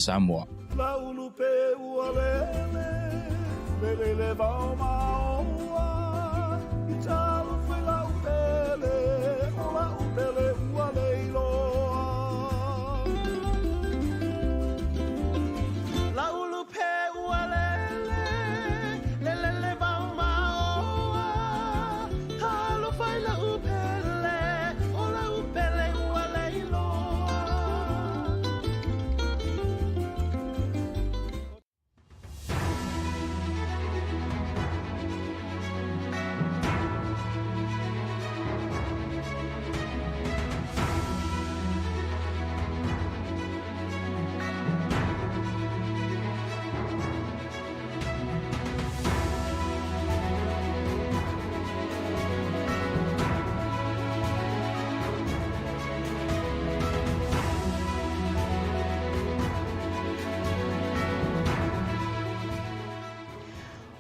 Samoa.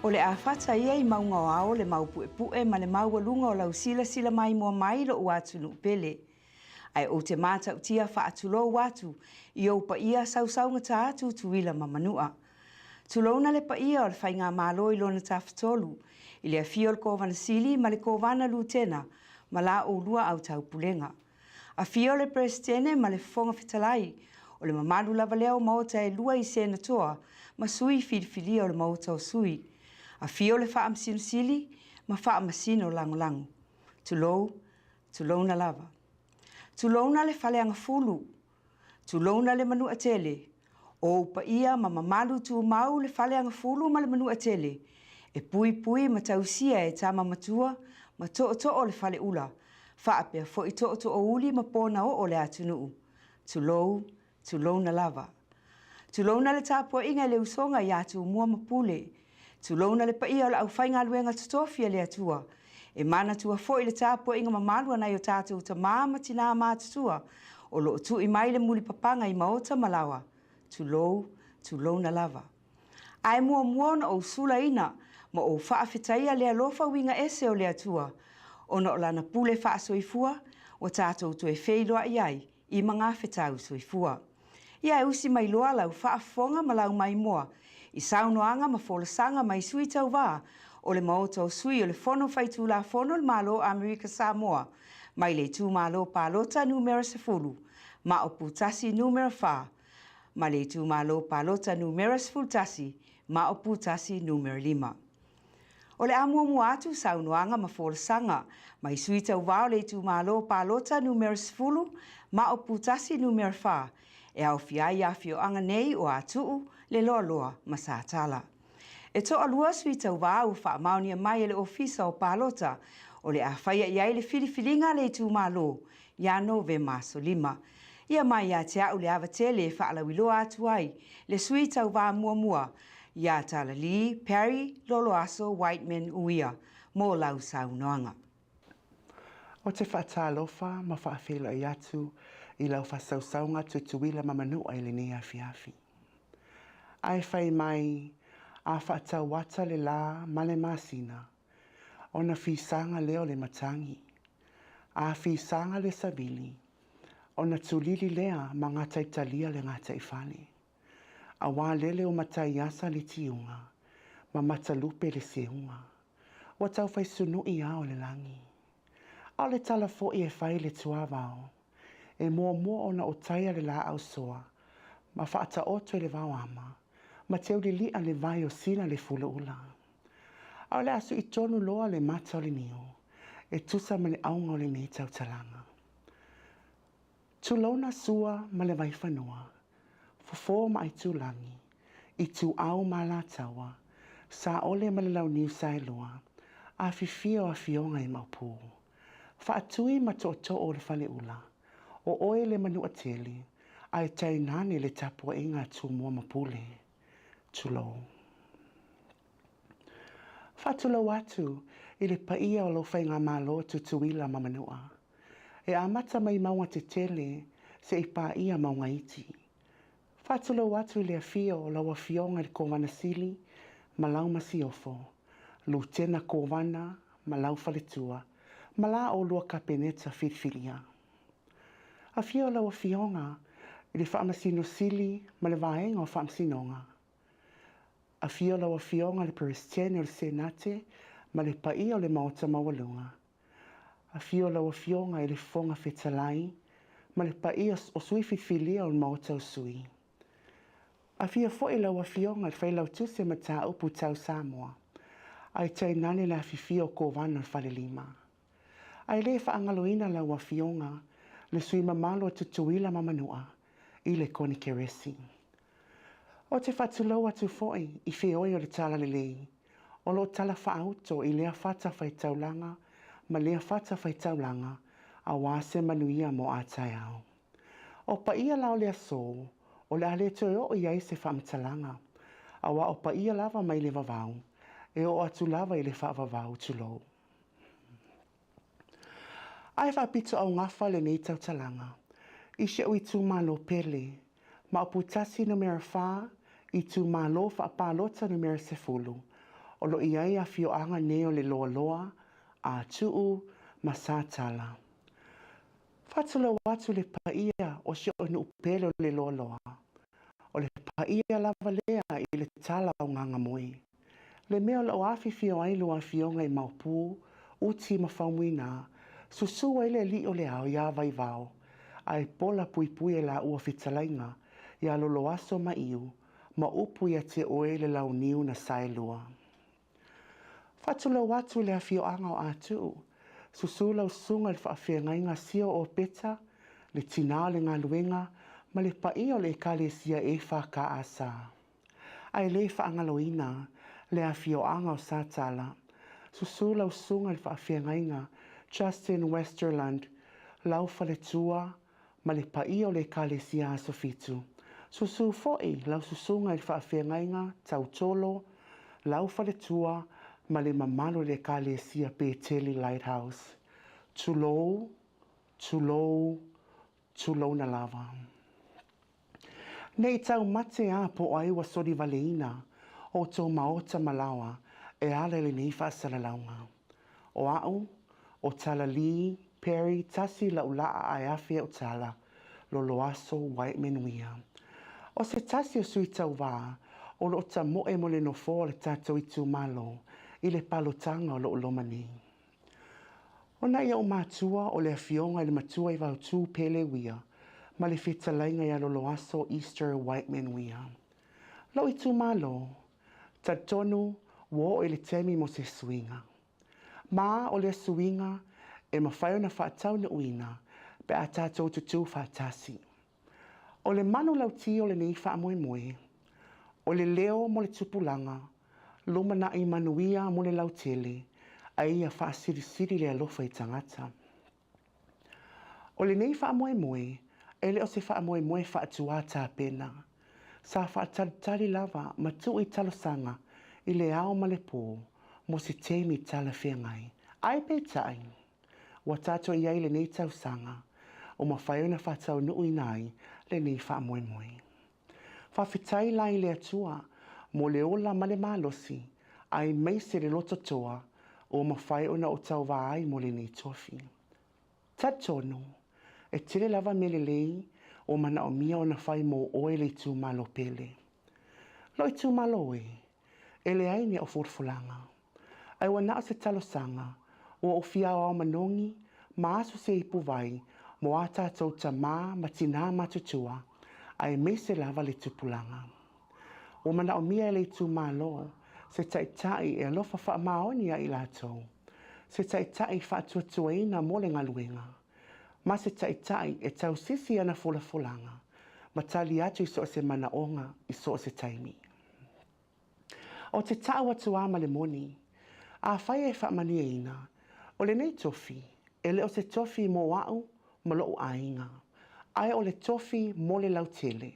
O le a whata ia I maunga o ao le mau pue ma le mau alunga o lau sila mai mua mai lo watu nu pele. Ai o te mata utia whaatulo watu I o pa ia sau ngata atu tuila mamanua. Tulona le pa ia o le whainga malo I lona tawhatolu I le afiol kovana sili ma le kovana lutena ma la o lua au tau pulenga. A fio le presidene ma le fonga fitalai o le mamalu lava leo mauta e lua I senatoa ma sui filifili o le mauta o sui. A fio le wha amsino sili, ma wha amasino lango. Tulona lava. Tulona le whaleanga fulu. Tulona le manu atele. O pa ia ma mamalu tu mau le whaleanga fulu ma le manu atele. E pui ma tausia e tama matua, ma to o le whale ula. Wha apea fo I to o uli ma pona o le atunuu. Tulona lava. Tulona le tapua inga le usonga I atu mua mapule. Tulona le paia o le au whainga luenga tutofia le atua. E mana tua foi le tāpua inga mamalu anai o tātou ta māma tina mātutua. O lo tu I mai le muli papanga I maota malawa. Tulona lava. Ai mua na o sula ina ma o whaafetaia le alofa winga ese o le atua. O na o lana pule wha soifua o tātou tu e wheiloa iai I mga whetau soifua. Ia usi mai loa lau whaafonga ma lau mai moa. I saunoanga ma folasanga mai sui tau wā o le maota o sui o le fono whaitu la fono le malo Amerika Samoa. Mai le tu malo palota numero sefulu, ma o putasi numero wha. Ma le tu malo palota numero sefultasi, ma o putasi numero 5. O le amua atu saunoanga ma folasanga mai sui tau wā o le tu malo palota numero sefulu, ma o putasi numero wha. E au fiai a fio anga nei o atuu le loa masatala. E to alua sui tau wāu wha mauni mai le ofisa o palota o le a whaia iai le filifilinga le tu malo ia Novema solima. Ia mai ia te au le avatele e wha alawiloa atu ai le sui tau wā mua ia tala li, Perry, Loloaso, Whiteman, Uia, mō lau saunoanga. O te whaatalofa ma whaafelo I atu I lau whasausaunga tutuila mamanua I le ni afi. Ai whai mai a whaatawata le la male masina o na fisanga leo le matangi. A fisanga le sabili o na tulili lea ma ngata Italia le ngata ifale. A wā lele o matai asa le tiunga ma matalupe le seunga. Wa tau whai sunu I ao le langi. A le tala fo I e whai le tuavao. E mua o na o taia le la au soa. Ma whaata oto le wawama. Ma teo li lia le vai o sina le fula ula. Au le asu I tonu loa le mata o le nio. E tusa ma le aunga o le nei tau talanga. Tulona sua ma le vai whanua. Fofo ma I tulangi. I tu au ma la tawa. Sa ole ma le lau niu sailua. A fifia o a fionga I maupu. Whaatui ma to o le fale ula. O oe le manu ateli. Ai tai nani le tapua inga tu mua mapule. Tulo. Whatulo watu I le paia o lo whainga malo tutuila mamanua. E amata mai maunga te tele se I paia maunga iti. Whatulo watu I le afio o lawa fionga le kovana sili ma lau masiofo. Lutena kovana ma lau faletua ma la o lua kapeneta filfilia. A fio lawa fionga I le whaamasino sili ma le vaenga o whaamasinonga. A fio lawa fionga le Perestiene o le Senate ma le pai o le maota mawalunga. A fio lawa fionga i le fonga fetalai ma le pai o sui fifilia o le maota o sui. A fia fo'i lawa fionga le whailau tuse ma tā upu tau Samoa. Ai tai nane la fifia o kovana le whale lima. Ai le whaangaloina lawa fionga le sui mamalo o tutuila mamanua i le koni keresi. O te whatulau atu fo'i i whioi o le tala le lei. O lo tala whaauto i lea whata whaitaulanga ma lea whata whaitaulanga a wase manuia mo atai au. O pa ia lao lea so, o le ale toi o iai se whaamtalanga. A wa o pa ia lava mai le vavau, e o atu lava i le whaavavau tulou. Ai whapito au ngafa le nei tautalanga. I se ui tu malo pele, ma o putasi numera wha, i tu malo whaapalota numera sefulu. O lo iai a fioanga neo le loa loa, a tuu ma sātala. Whatula watu le paia o se o nu pele o le loa loa. O le paia lava lea i le tala o nganga moe. Le mea o afi fio ailu a fionga i maupu, uti ma whaumuina, susua i le li o le au ia vai vau. Ai pola pui pui e la ua fitalainga, ia lolo aso ma iu, ma upu ia te oe le lau niu na saelua. Whatula watu le a fio anga o atu, susula usunga le whaafengainga sio o peta, le tina le ngā luenga, ma le pai o le ekalesia e whaka asa. Ai le whaangaloina, le a fio anga o satala, susula usunga le whaafengainga, Justin Westerland, lau whaletua, ma le pai o le ekalesia asofitu. Susu fo'i, lau susunga le whaafengainga, tautolo, lau whaletua, ma le mamalo le ekalesia Peteli Lighthouse. Tulou, tulou, tulou na lava. Nei tau mate a po ai wa sori valeina, o tō maota malawa, e ale le nei whaasaralaunga. O au, o tala li, Perry, tasi la ulaa ai awhia o tala, lo loaso white menuia. O se tasi o sui tau wā, o lo ta moe mo le no fō le tātou i tū malo, i le palotanga o lo lomani. O na ia o mātua o le awhionga le matua i wau tū pele wia, ma le whetalainga ia lo loaso Easter white menuia. Lo i tū malo, ta tonu wo e le temi mo se suinga. Ma o le suinga e mawhai na whaatau na uina pe a tātou tutu whaatasi. O le manu lau ti o le nei wha moe moe, o le leo mo le tupulanga, luma na i manuia mo le lau tele, a ia wha siri le alofa i tangata. O le nei wha moe moe, e le o se wha moe moe wha atua tā pena. Sa wha tari lava ma tu i talosanga i le ao ma le pō, mo se teimi tala whengai. Ai pe tai, wa tato i ai le nei tausanga, o ma whai na whatau nui nai le nei wha moe moe. Whawhitai lai le atua, mo le ola ma le malosi, ai meise le loto toa, o ma whai ona o tau vai mo le nei tofi. Tatono, e tele lava me le lei, o mana o mia ona whai mo oe le tū malo pele. Loi tū malo e le aine o furfulanga. Ai wana o se talosanga, o o fia o manongi, ma asu se ipu vai, mo ata tau ta ma tina matutua, ai meise lava le tupulanga. O mana o mia le tū malo, se tai e alofa wha maoni a i latou. Se tai wha tuatuaina mo le ngaluenga. Ma se tai e tau sisi ana fulafulanga, ma tali atu i so se manaonga i so se taimi. O te tau atu ama le moni, a whai e wha mani eina, o le nei tofi, e le o se tofi mo wau, ma loo ainga. Ai o le tofi mo le lautele.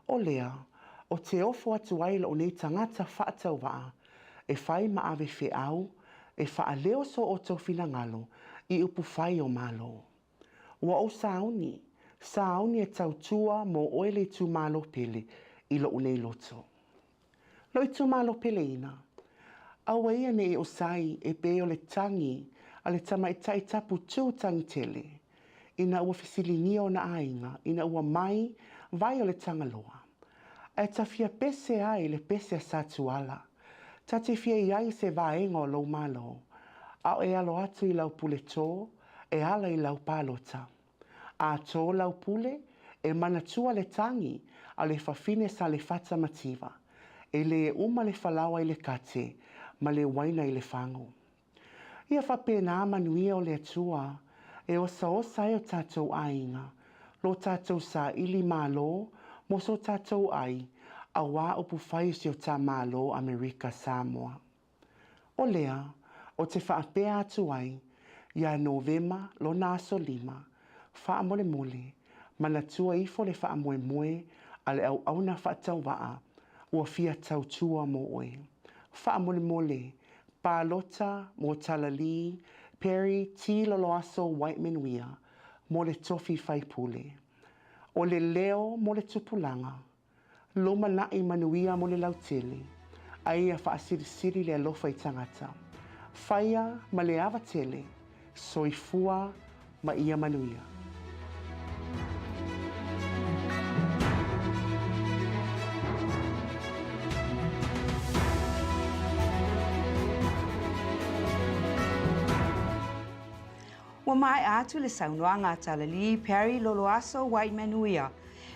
O lea, o te ofo atu ai o nei tangata whaatau waa, e whai ma ave whi au, e wha leo so o tofi na ngalo, i upu whai o malo. Ua o sauni e tau tua mo oele tu malo pele, i lo unei loto. Lo i tu malo pele ina. Awa ia ne o sai e pe o le tangi, a le tama e tai tapu tū tangi tele. Ina ua fisilingia o na ainga, ina ua mai vai o le tangaloa. E ta fia pese ai le pese sa tuala. Ta te fia iai se vaenga o lo malo. Au e alo atu i lau pule tō, e ala i lau palota. A tō lau pule, e manatua le tangi, a le fafine sa le fata mativa. E le uma le falawa i le kate, ma le waina i le fango. Ia whapena manuia o le atua, e osa e o tātou ainga, lo tātou sa ili malo, mo so tātou ai, a wā upu whai si o tā malo Amerika Samoa. O lea, o te whaapea atu ai, ia Novema lo nā so lima, wha mole mole, mana tua ifo le wha moe moe, ale au auna wha tau waa, ua fia tau tua mo oe. Wha mole mole, pālota, mo talali, Perry, ti loloaso white menuia, mo le tofi whai pule. O le leo mo le tupulanga, loma nai manuia mo le lautele, ai a whaasirisiri le alofa i tangata. Whaia ma le awa tele, soifua ma ia manuia. Ua mai atu le saunoanga talali Perry Loloaso White Menuia.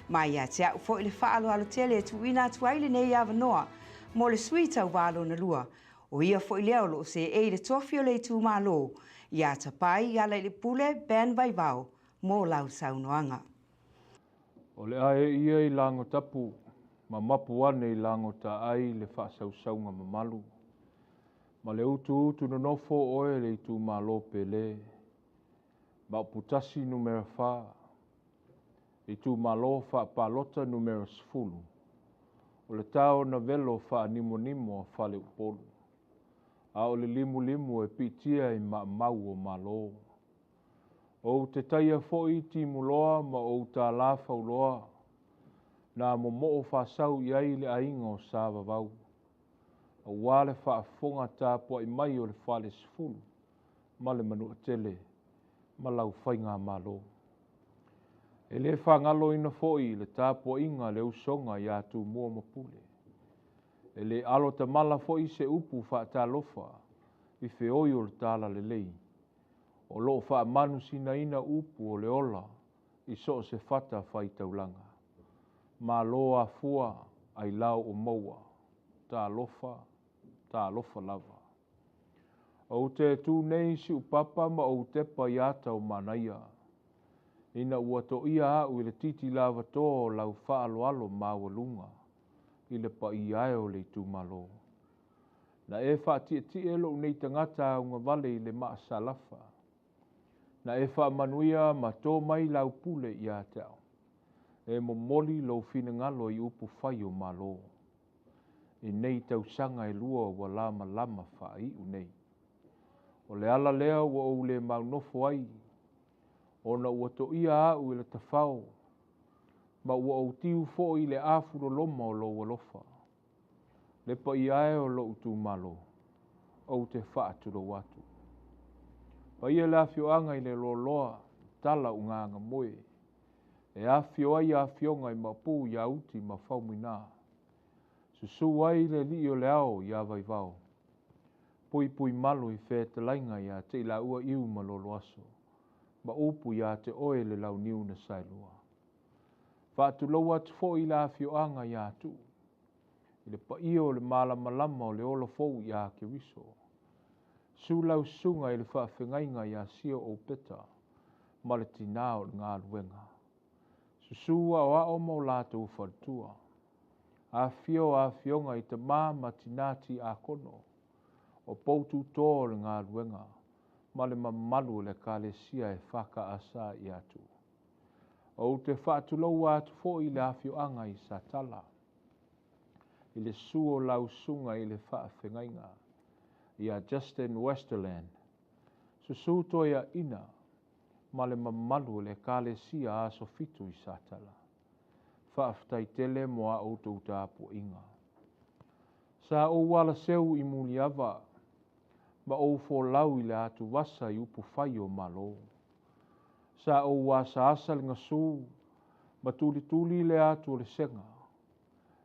Mai a te au fo i le whaalo alo tele tu ina atu aile nei awa noa, mo le suita au walo na lua. O ia fo i leo lo se e le tofi o le tu malo, ia tapai i ala i le pule ben vai vau, mo lau saunoanga. O le ae ia i lango tapu, ma mapu ane i lango ta ai le whaasaunga mamalu. Ma le utu no nofo oe le tu malo pele. Ma putasi numero 4. I tu malo whaapalota numero 10. O le tau na velo whaanimo a whale upolu. A o le limu e pitia i mau o malo. O te taia foi ti muloa ma o ta la fauloa. Na mo whasau i ai le ainga o sa vavau. A wale whaafonga tā po i mai o le whale sifunu. Ma le manu a tele. Ma lau whainga malo. E le whangalo ina foi le tā po inga le usonga i atu mua mapule. E le alo ta mala foi se upu wha lofa. I fe oio le tala le lei. O lo wha manu sina ina upu o le ola. I so se fata whai taulanga. Ma lo a fua ai lau o maua. Tā lofa lava. O te tu nei si upapa ma o te pa iata o manaia. Ina ua to ia au i le titi lava tō lau wha alo mawalunga. I le pa iae o le tu malo. Na e wha tie lo nei tangata unga vale i le maa salafa. Na e wha manuia ma tō mai lau pule i a tau. E mo moli lo fina ngalo i upu whai o malo. I nei tau sanga e lua wa lama wha i u nei. O le ala lea ua o le maunofo ai. O na ua to ia au i le tafao. Ma ua o tiu fo i le afuro loma o lo walofa. Le pa iae o lo utu malo. O te whaatu lo watu. Pa ia le afioanga i le loa tala unganga moe. E afio ai afionga i mapu ia uti ma faumina. Susu ai le li o le ao ia vai vau. Pui malo i whete lainga ia te ila ua iu ma lolo aso. Ma upu ia te oe le lau niu na sailua. Whaatu lau atu fo i la afioanga ia tu. I le pa ia o le malama o le ola fou ia ke wiso. Su lau sunga i le whaafengainga ia sio o peta. Ma le tina o ngā luenga. Susua o a o mau lata u whatua. A fionga i te ma tinati a kono. O poutu tō le ngā luenga. Ma le mamalu le kālesia e whaka asa i atu. O te whaatulau atu fo i le afioanga i satala. I le suo lau sunga i le whaafengainga. I a Justin Westerland. Susuto ia ina. Ma le mamalu le kālesia a sofitu i satala. Whaaftai tele mo a outou tāpo inga. Sa o wala seu i muliava. Ma o fo lau i le atu wasa i upu whai o malo. Sa o wasa asal ngasu. Ma tuli le atu o le senga.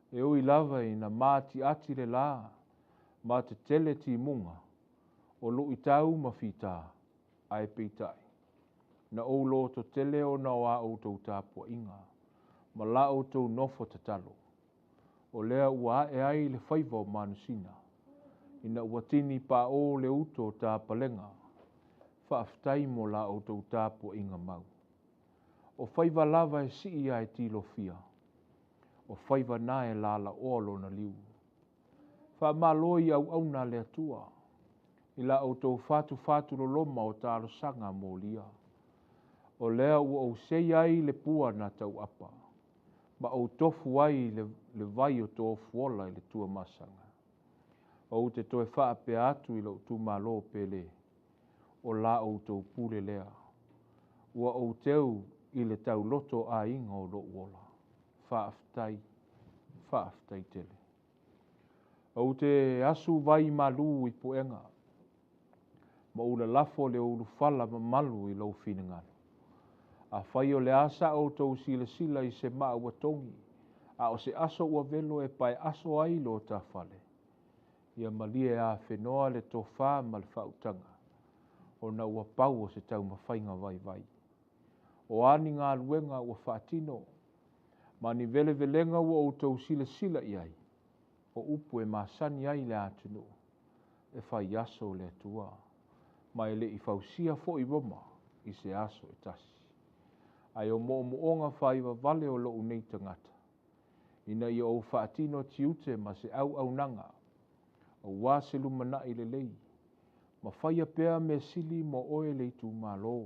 E ui lava i na mati ati le la, ma te tele ti munga, o lu i tau ma fita, ai peitai. Na o lo to tele o na wa o tau tāpua inga, ma la o tau nofo te talo. O lea ua e ai le whaiva o manusina, ina ua tini pa o le uto tā palenga, whaaftai mo la o tau tāpua inga mau. O whaiva lava e si ia e tilo fia, o whaiva na e lala olo na liu. Wha maloi au na le atua, i la o tau fatu lo loma o tālo sanga mo lia. O lea ua o sei ai le pua na tau apa, ma o tofu ai le vai o tofu ola i le tua masanga. O te toe wha pe atu i lo tu malo pele, o la o tau pule lea. Ua o teu i le tau loto a inga o lo uola. Whaaftai tele. O te asu vai malu i poenga. Ma ula lafo le ulu fala ma malu i lau finangalo. A whai o le asa o tau sila i se maa ua tongi. A o se aso ua velo e pai aso ai lo ta fale. Ia malie a whenoa le tofa ma le whautanga. O na ua pau o se tau mawhainga vai. O ani ngā luenga ua whaatino. Ma ni vele velenga ua o tau sila iai. O upu e masani ai le atunu. E whai aso le atua. Ma ele i whausia fo i roma i se aso e tasi. Ai o moonga whaiva vale o lo unei tangata. Ina i o whaatino tiute ma se au nanga. O wā se lumana i le lei. Ma whaia pēr me sili mo oe le tu malo.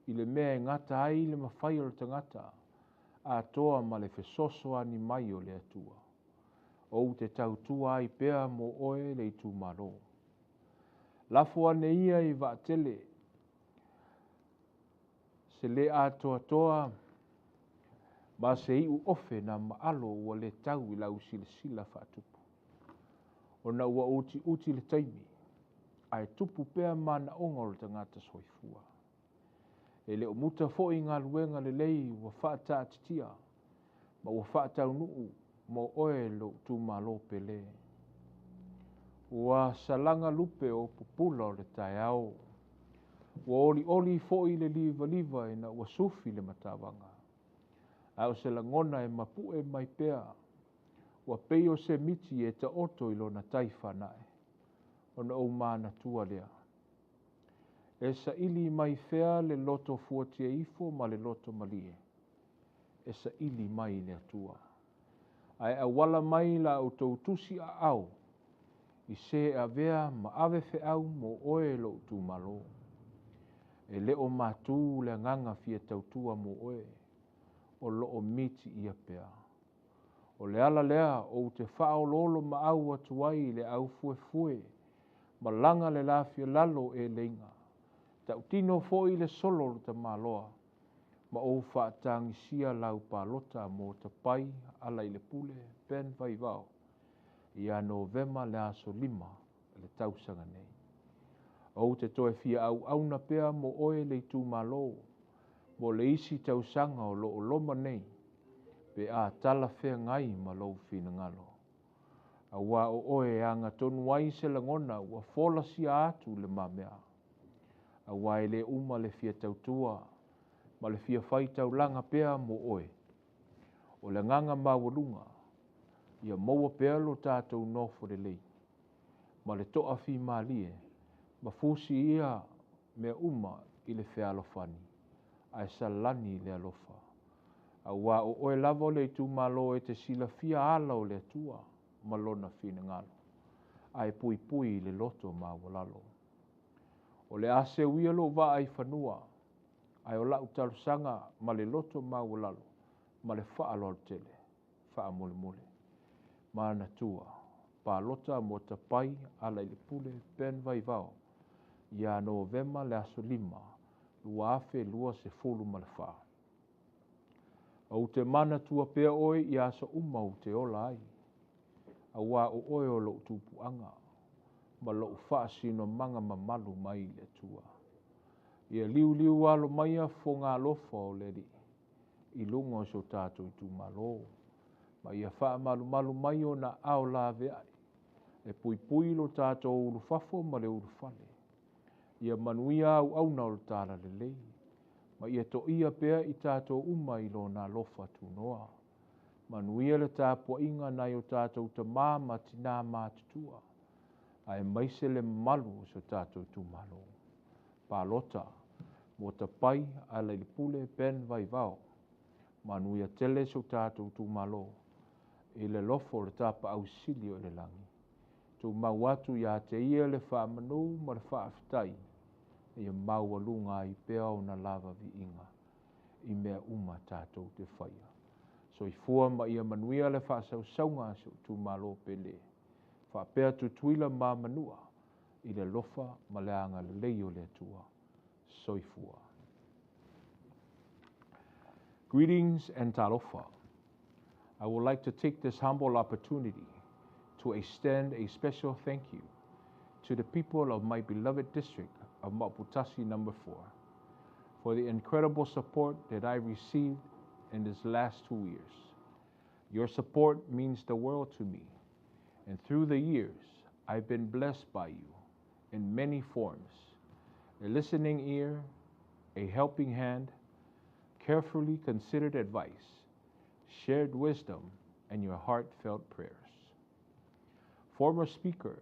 I le mea e ngata ai le ma whaia le tangata. A toa ma le fesoso ani mai o le atua. O te tautua ai pēr mo oe le tu malo. Lafo ane ia i vaatele. Se le a toa. Ma se iu ofe na maalo ua le tau i lau sila whaatupu. O na ua uti le taimi. Ai tupu pēr mana onga o le tangata soifua. E le o muta fo i ngā luenga le lei ua whaata atitia. Ma ua whaata unuu mo oe lo tu malo pele. Ua salanga lupe o pupula o le tai au. Ua oli fo i le liva ina ua sufi le matawanga. Au se langona e mapue mai pea. Ua peio se miti e ta oto i lona taifa nae. Ona o mana tua lea. E sa ili mai fea le loto fuatia ifo ma le loto malie. E sa ili mai le atua. Ai awala mai la o tautusi a au. I se a vea ma ave fe au mo oe lo tu malo. E leo matu le nganga fia tautua mo oe. O loo miti ia pea. O le ala lea o te whao lolo ma au atuai le au fue. Ma langa le lafia lalo e leinga. Tau tino fo i le solo ta maloa. Ma o whaatangi sia lau palota mo ta pai ala i le pule pen vai vao. Ia Novema le aso 5 le tausanga nei. O te toe fia au na pea mo oe le tu malo. Mo le isi tausanga o lo loma nei. Pe a tala fea ngai ma lo fina ngalo. A wā o oe anga tonu ai se langona ua fola sia atu le mamea. A wā ele uma le fia tautua. Ma le fia fai taulanga pea mo oe. O le nganga mawalunga. Ia maua pea lo tātou nofo le lei. Ma le toa fi malie. Ma fusi ia mea uma i le fea alofani. Ai salani le alofa. A wā o oe lava le tu malo e te sila fia ala o le atua. Malona fina ngalo. Ai pui le loto mawalalo. O le ase uia lo va ai fanua. Ai o lau talusanga ma le loto mawalalo. Ma le faa lor tele. Faa mole. Ma natua. Pa lota mo ta pai ala i le pule pen vai vao. Ia Novema le aso 5. Lua afe lua se fulu ma le faa. Au te mana tua pea oe i aso umau te ola ai. A wā o oe o lo tupu anga. Ma lo faa sino manga mamalu mai le tua. Ia liu alo maia fo ngā lofa o le ri. I lunga o so tātou I tūmalo. Ma ia wha malu mai o na ao la vea. E pui lo tātou ulu fafo ma le ulu fale. Ia manuia au na o tāla le lei. Ma ia to ia pea I tātou uma I lo na lofa tu noa. Manuia le tāpua inga na o tātou ta ma tina mātutua. Ai maise le malu o so tātou tu malo. Pālota, mo ta pai a le pule ben vai vau. Manuia tele so tātou tu malo. I le lofo le tāpa au sili o le langi. Tu mau atu ia te ia le wha manu ma le wha aftai. Ia mau alunga I pea o na lava vi inga. I mea uma tātou te whaia. So I fua ma ia manuia le wha saunga so tu malo pele. Wha pea tu tuila ma manua. I le lofa ma le anga le leio le tua. So I fua. Greetings and talofa. I would like to take this humble opportunity to extend a special thank you to the people of my beloved district of Maputasi number 4 for the incredible support that I received in these last 2 years. Your support means the world to me, and through the years, I've been blessed by you in many forms: a listening ear, a helping hand, carefully considered advice, shared wisdom, and your heartfelt prayers. Former speaker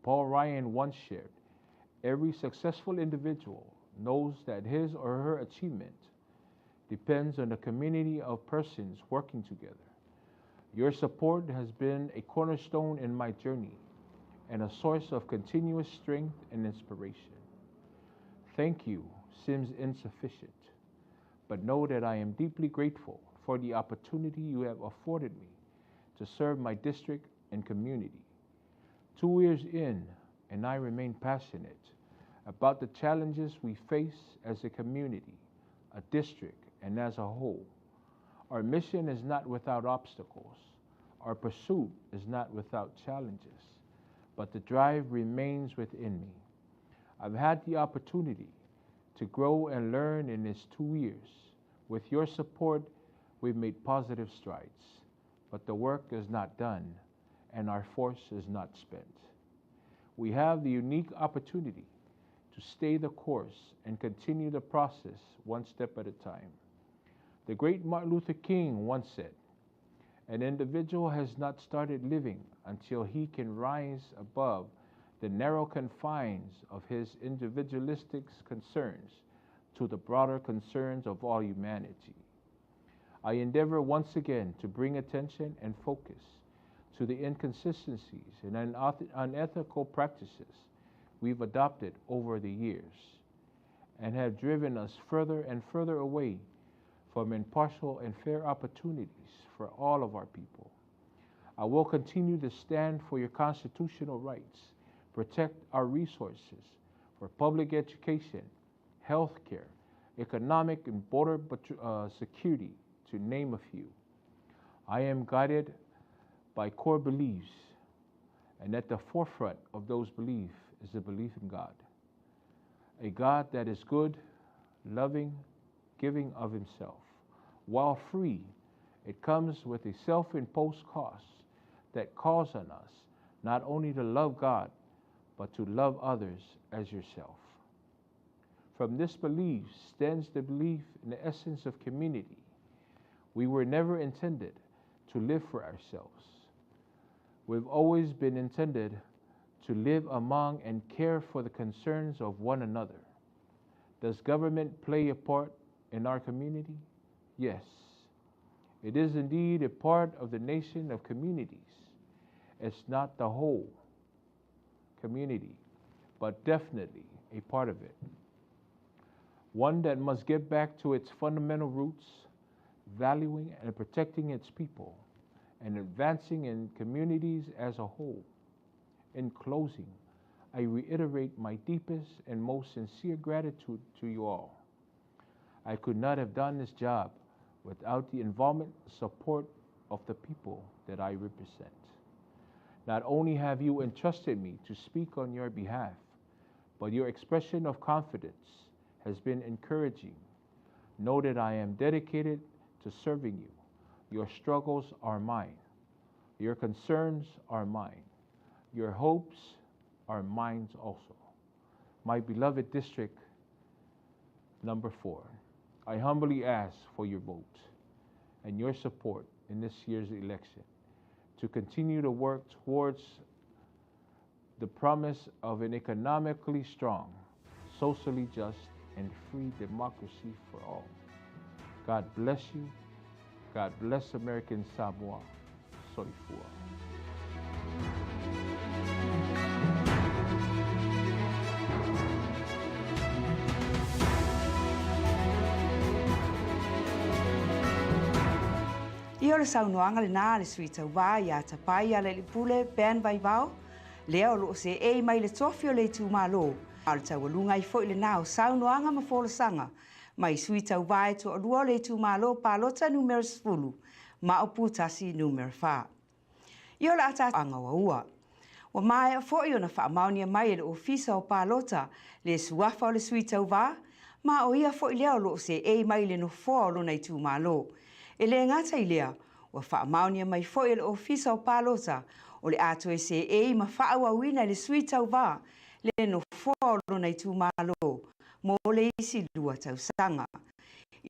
Paul Ryan once shared, every successful individual knows that his or her achievement depends on a community of persons working together. Your support has been a cornerstone in my journey and a source of continuous strength and inspiration. Thank you seems insufficient, but know that I am deeply grateful for the opportunity you have afforded me to serve my district and community. 2 years in, and I remain passionate about the challenges we face as a community, a district, and as a whole. Our mission is not without obstacles. Our pursuit is not without challenges, but the drive remains within me. I've had the opportunity to grow and learn in these 2 years. With your support, we've made positive strides, but the work is not done and our force is not spent. We have the unique opportunity to stay the course and continue the process one step at a time. The great Martin Luther King once said, an individual has not started living until he can rise above the narrow confines of his individualistic concerns to the broader concerns of all humanity. I endeavor once again to bring attention and focus to the inconsistencies and unethical practices we've adopted over the years and have driven us further and further away from impartial and fair opportunities for all of our people. I will continue to stand for your constitutional rights, protect our resources for public education, health care, economic and border security, to name a few. I am guided by core beliefs, and at the forefront of those beliefs is the belief in God. A God that is good, loving, giving of himself. While free, it comes with a self-imposed cost that calls on us not only to love God, but to love others as yourself. From this belief stems the belief in the essence of community. We were never intended to live for ourselves. We've always been intended to live among and care for the concerns of one another. Does government play a part in our community? Yes. It is indeed a part of the nation of communities. It's not the whole community, but definitely a part of it. One that must get back to its fundamental roots, valuing and protecting its people, and advancing in communities as a whole. In closing, I reiterate my deepest and most sincere gratitude to you all. I could not have done this job without the involvement and support of the people that I represent. Not only have you entrusted me to speak on your behalf, but your expression of confidence has been encouraging. Know that I am dedicated to serving you. Your struggles are mine. Your concerns are mine. Your hopes are mine also. My beloved District Number 4, I humbly ask for your vote and your support in this year's election to continue to work towards the promise of an economically strong, socially just, and free democracy for all. God bless you. God bless American Samoa. Soifua. Ia o le saunoaga lenā le suitauā ia tapai a le lipule pean vaivao lea o loo se ei mai le tofi o le itumālō a le taualuga ai foʻi lenā o saunoaga ma folosaga mai suitauā e toʻalua o le itumālō palota numero 10 ma o putasi numero 4. Ia o le ataaga ua ua mae foʻi ona faamaonia mai e le ofisa o palota le suafa o le suitauvā ma o ia foʻi lea o loo se ei mai le nofoa o lona itumālō. E le ngata i lea, ua whaamaonia mai foʻi le ofisa o palota o le ato e se ei ma whaauauina le suitauvā le no foa o lona itumālō mo le isi lua tausanga.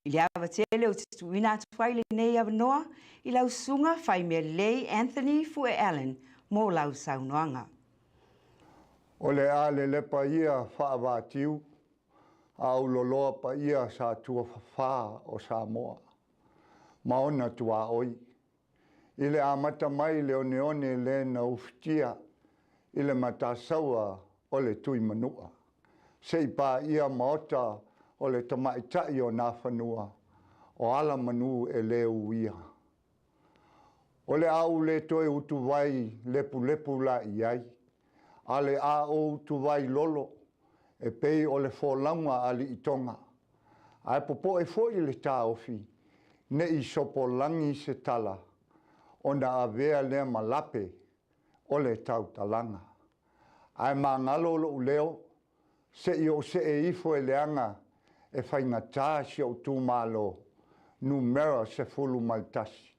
I le awa tele o tituina atu ai le nei avanoa i lau sunga whai mea lei Anthony Fue Allen mo lau saunoanga. O le a le lepa ia whaawātiu, a uloloa pa ia sa tua whawha o Samoa. Maona tua oi. I le amata mai le one le na uftia, i le matasaua o le tui manua. Se pa ia maota o le tamaitai o nā whanua, o ala manu e le uia. O le au le toe utu vai lepu lepu la iai, a le a o utu vai lolo, e pei o le fōlaunga ali i tonga. Ai popo e fo i le tā ofi, ne i sopo langi se tala, o na avea lea malape o le tau talanga. Ai mā ngalo lo uleo, se i o se e ifo e leanga e whaingatā si o tū mālo, numera se fulu maltasi,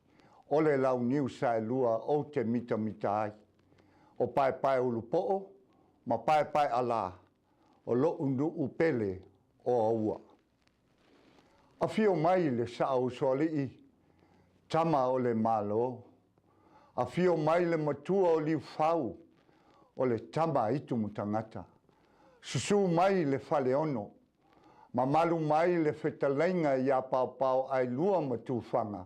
o le lau niu sa e lua o te mita mita ai. O pai pai ulu po'o, ma pai pai ala, o lo undu upele o aua. A fio mai le sa o soli tama o le malo. A fio mai le matua o li fau o le tama itu mutangata. Susu mai le fale ono. Ma malu mai le fetalainga ia pau pau ai lua matu fanga.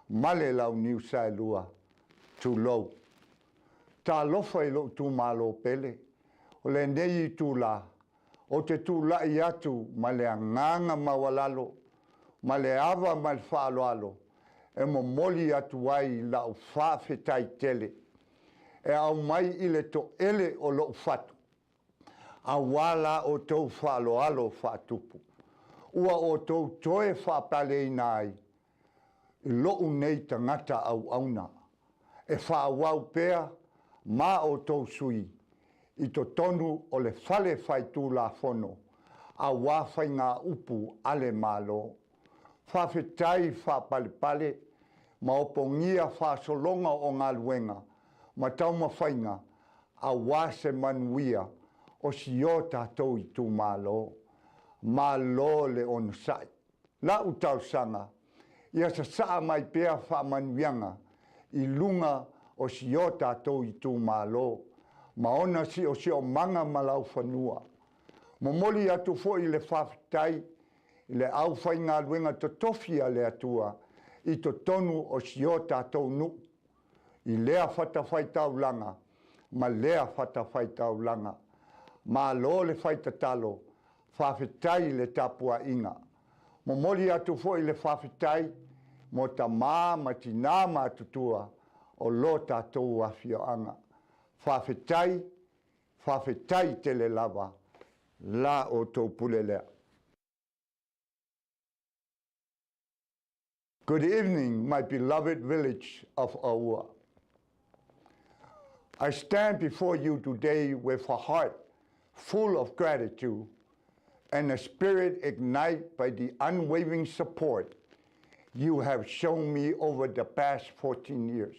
Male lau niu sa lua. Tu lou. Ta lofa i lo tu malo pele. O le nei tu la. O te tu la i atu ma le anganga mawalalo. Ma le ava ma le whaaloalo, e mo moli atu ai la o whawhetai tele, e au mai i le to ele o lo fatu, a wala o tau whaaloalo whatupu, ua o tau toe whapale i nai, i lo unei tangata au auna, e whaawau pea ma o tau sui, i to tonu o le whale whaitu la fono, a wawhai ngā upu ale malo, whawhetai whapalepale, ma opongia whasolonga o ngā luenga, ma tauma whainga, a wase manuia, o si o tātou i tū mālo, mālo le ono sai. La utau sanga, ia sa saa mai pēa whamanuianga, i lunga o si o tātou i tū mālo, ma ona si o manga malau whanua. Momoli atu fo i le whawhetai, i le au whai ngā luenga to tofia le atua, i to tonu o si o tātou nu, i lea whata whai tau langa, ma lea whata whai tau langa, ma lo le whai tatalo, whawhetai le tapua inga. Mo mori atu fo i le whawhetai, mo ta mā ma tina ma tutua, o lo tātou awhio anga. Whawhetai, whawhetai tele lava, la o tau pule lea. Good evening, my beloved village of Aua. I stand before you today with a heart full of gratitude and a spirit ignited by the unwavering support you have shown me over the past 14 years.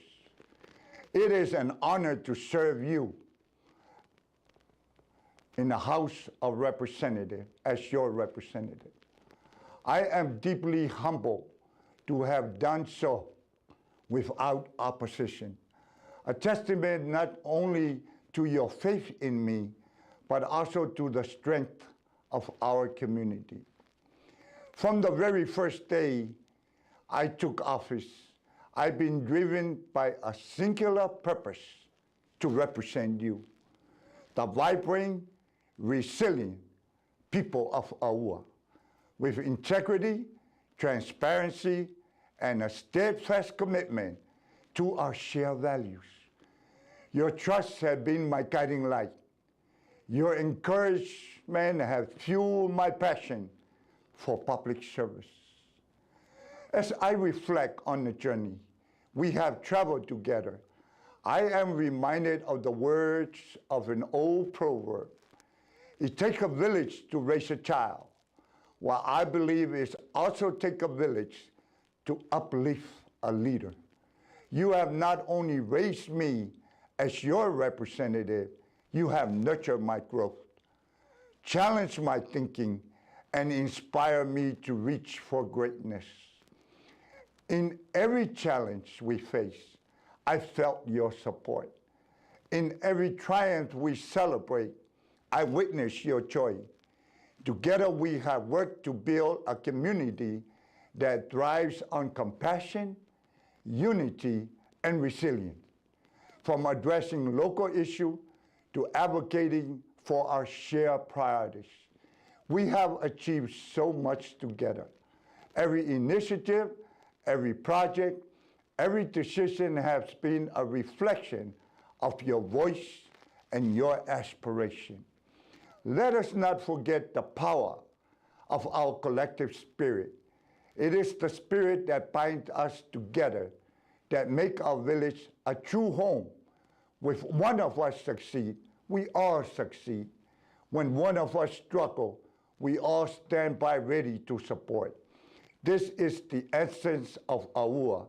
It is an honor to serve you in the House of Representatives as your representative. I am deeply humbled to have done so without opposition, a testament not only to your faith in me, but also to the strength of our community. From the very first day I took office, I've been driven by a singular purpose to represent you, the vibrant, resilient people of Aua, with integrity, transparency, and a steadfast commitment to our shared values. Your trust has been my guiding light. Your encouragement has fueled my passion for public service. As I reflect on the journey we have traveled together, I am reminded of the words of an old proverb. It takes a village to raise a child, while I believe it also takes a village to uplift a leader. You have not only raised me as your representative, you have nurtured my growth, challenged my thinking, and inspired me to reach for greatness. In every challenge we face, I felt your support. In every triumph we celebrate, I witnessed your joy. Together we have worked to build a community that thrives on compassion, unity, and resilience. From addressing local issues to advocating for our shared priorities, we have achieved so much together. Every initiative, every project, every decision has been a reflection of your voice and your aspiration. Let us not forget the power of our collective spirit. It is the spirit that binds us together that makes our village a true home. If one of us succeed, we all succeed. When one of us struggle, we all stand by ready to support. This is the essence of Aua,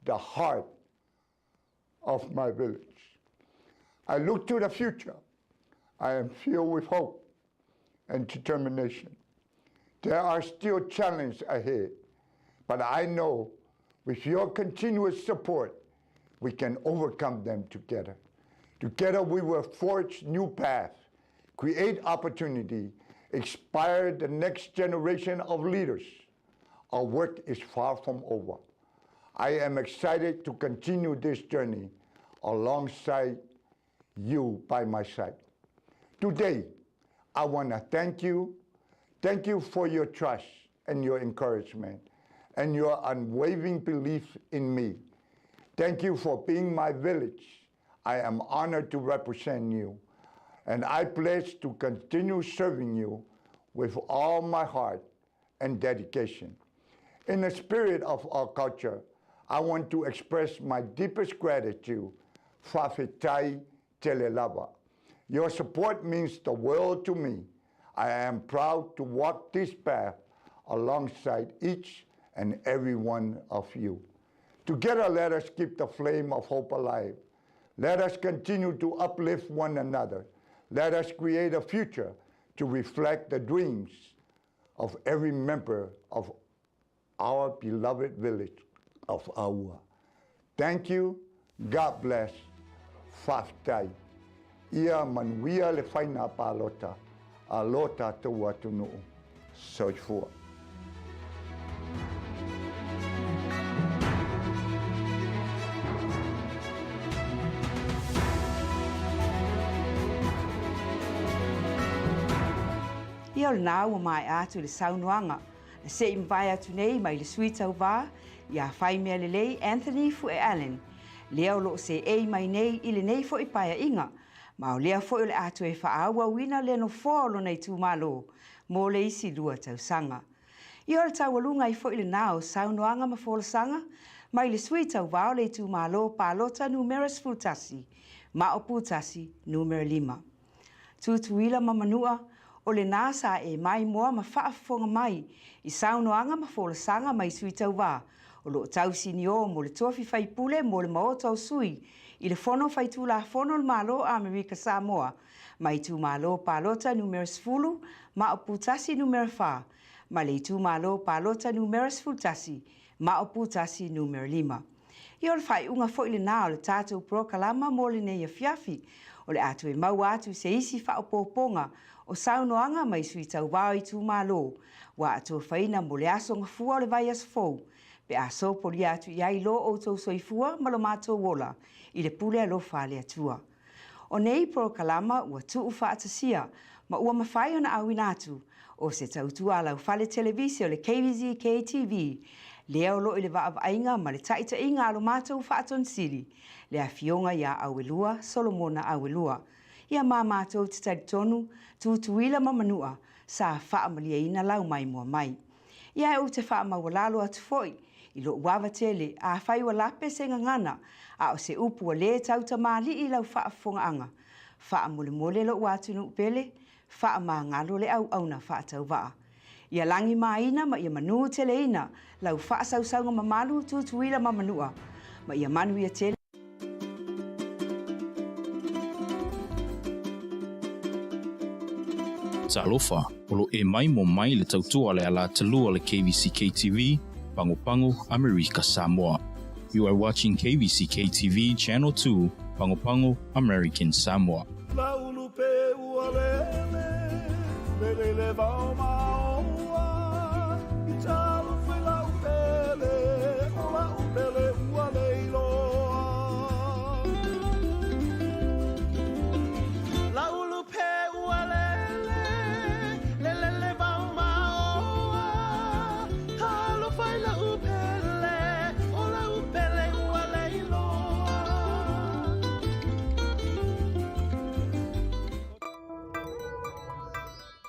the heart of my village. I look to the future. I am filled with hope and determination. There are still challenges ahead, but I know with your continuous support, we can overcome them together. Together we will forge new paths, create opportunity, inspire the next generation of leaders. Our work is far from over. I am excited to continue this journey alongside you by my side. Today, I want to thank you. Thank you for your trust and your encouragement and your unwavering belief in me. Thank you for being my village. I am honored to represent you, and I pledge to continue serving you with all my heart and dedication. In the spirit of our culture, I want to express my deepest gratitude, Whawhetai Telelava. Your support means the world to me. I am proud to walk this path alongside each and every one of you. Together, let us keep the flame of hope alive. Let us continue to uplift one another. Let us create a future to reflect the dreams of every member of our beloved village of Aua. Thank you. God bless. Whawhetai. Ia manuia le whaina pālota, a lota taua tunuu. Soifua. Ia o le nā ua mai atu le saunoanga, na se imwai atu nei mai le suita uwa, ia whai mea lelei Anthony Fu e Allen. Lea o loo se ei mai nei i le nei fo i paia inga, ma o lea fo i le atu e whaaua wina le no fōlo nei tū malo, mō le isi lua tausanga. Ia o le taualunga i fo i le nā o saunoanga ma fōla sanga, mai le suita uwa o le tū malo pālota numeras futasi, ma o putasi numero 5. Tutuila mamanua, O le nasa e mai moa ma whaafonga mai I saunoanga ma folasanga mai sui tau wā. O lo tau sinio mo le tofi whaipule mo le maota o sui I le fono whaitu la fono le malo Amerika Samoa. Mai tu malo palota numero sfulu ma o putasi numero 4. Ma le tu malo palota numero sfultasi ma o putasi numero 5. I o le whai unga fo I le nā o le tātou prokalama mo le nei a fiafi. O le atu e mau atu se isi whaopoponga o saunoanga mai sui tau wāo I tu malo. Wa atu whaina mo le aso ngafua o le vai asfou. Pe aso poli atu iai lo o tau soifua ma lo mātou wola I le pule alo whale atua. O nei prokalama ua tuu whaatasia ma ua mawhai o na awina atu o se tautua lau whale televisi o le KVZK TV. Leo lo I le vaavainga ma le taita inga alo mātou whaaton siri. Le a fionga ia awelua, Solomona awelua. Ia mā mātou te tari tonu, tutuila ma manua, sa whaamalia ina lau mai mua mai. Ia e o te whaamawalalo atu foi, I lo wawa tele a whaiwa lape se ngangana, a o se upu a le tauta mali I lau whaafonga anga. Whaamole mole lo watu nu pele, whaama ngalo le au auna whaatau waa. Ia langi maina ma ia manu tele ina, lau whaasausanga mamalu tutuila ma manua, ma ia manu ia tele. Talofa, olo e mai mo mai le tautua le ala talua le KVZK TV, Pango Pango, Amerika Samoa. You are watching KVZK TV Channel 2, Pango Pango, American Samoa.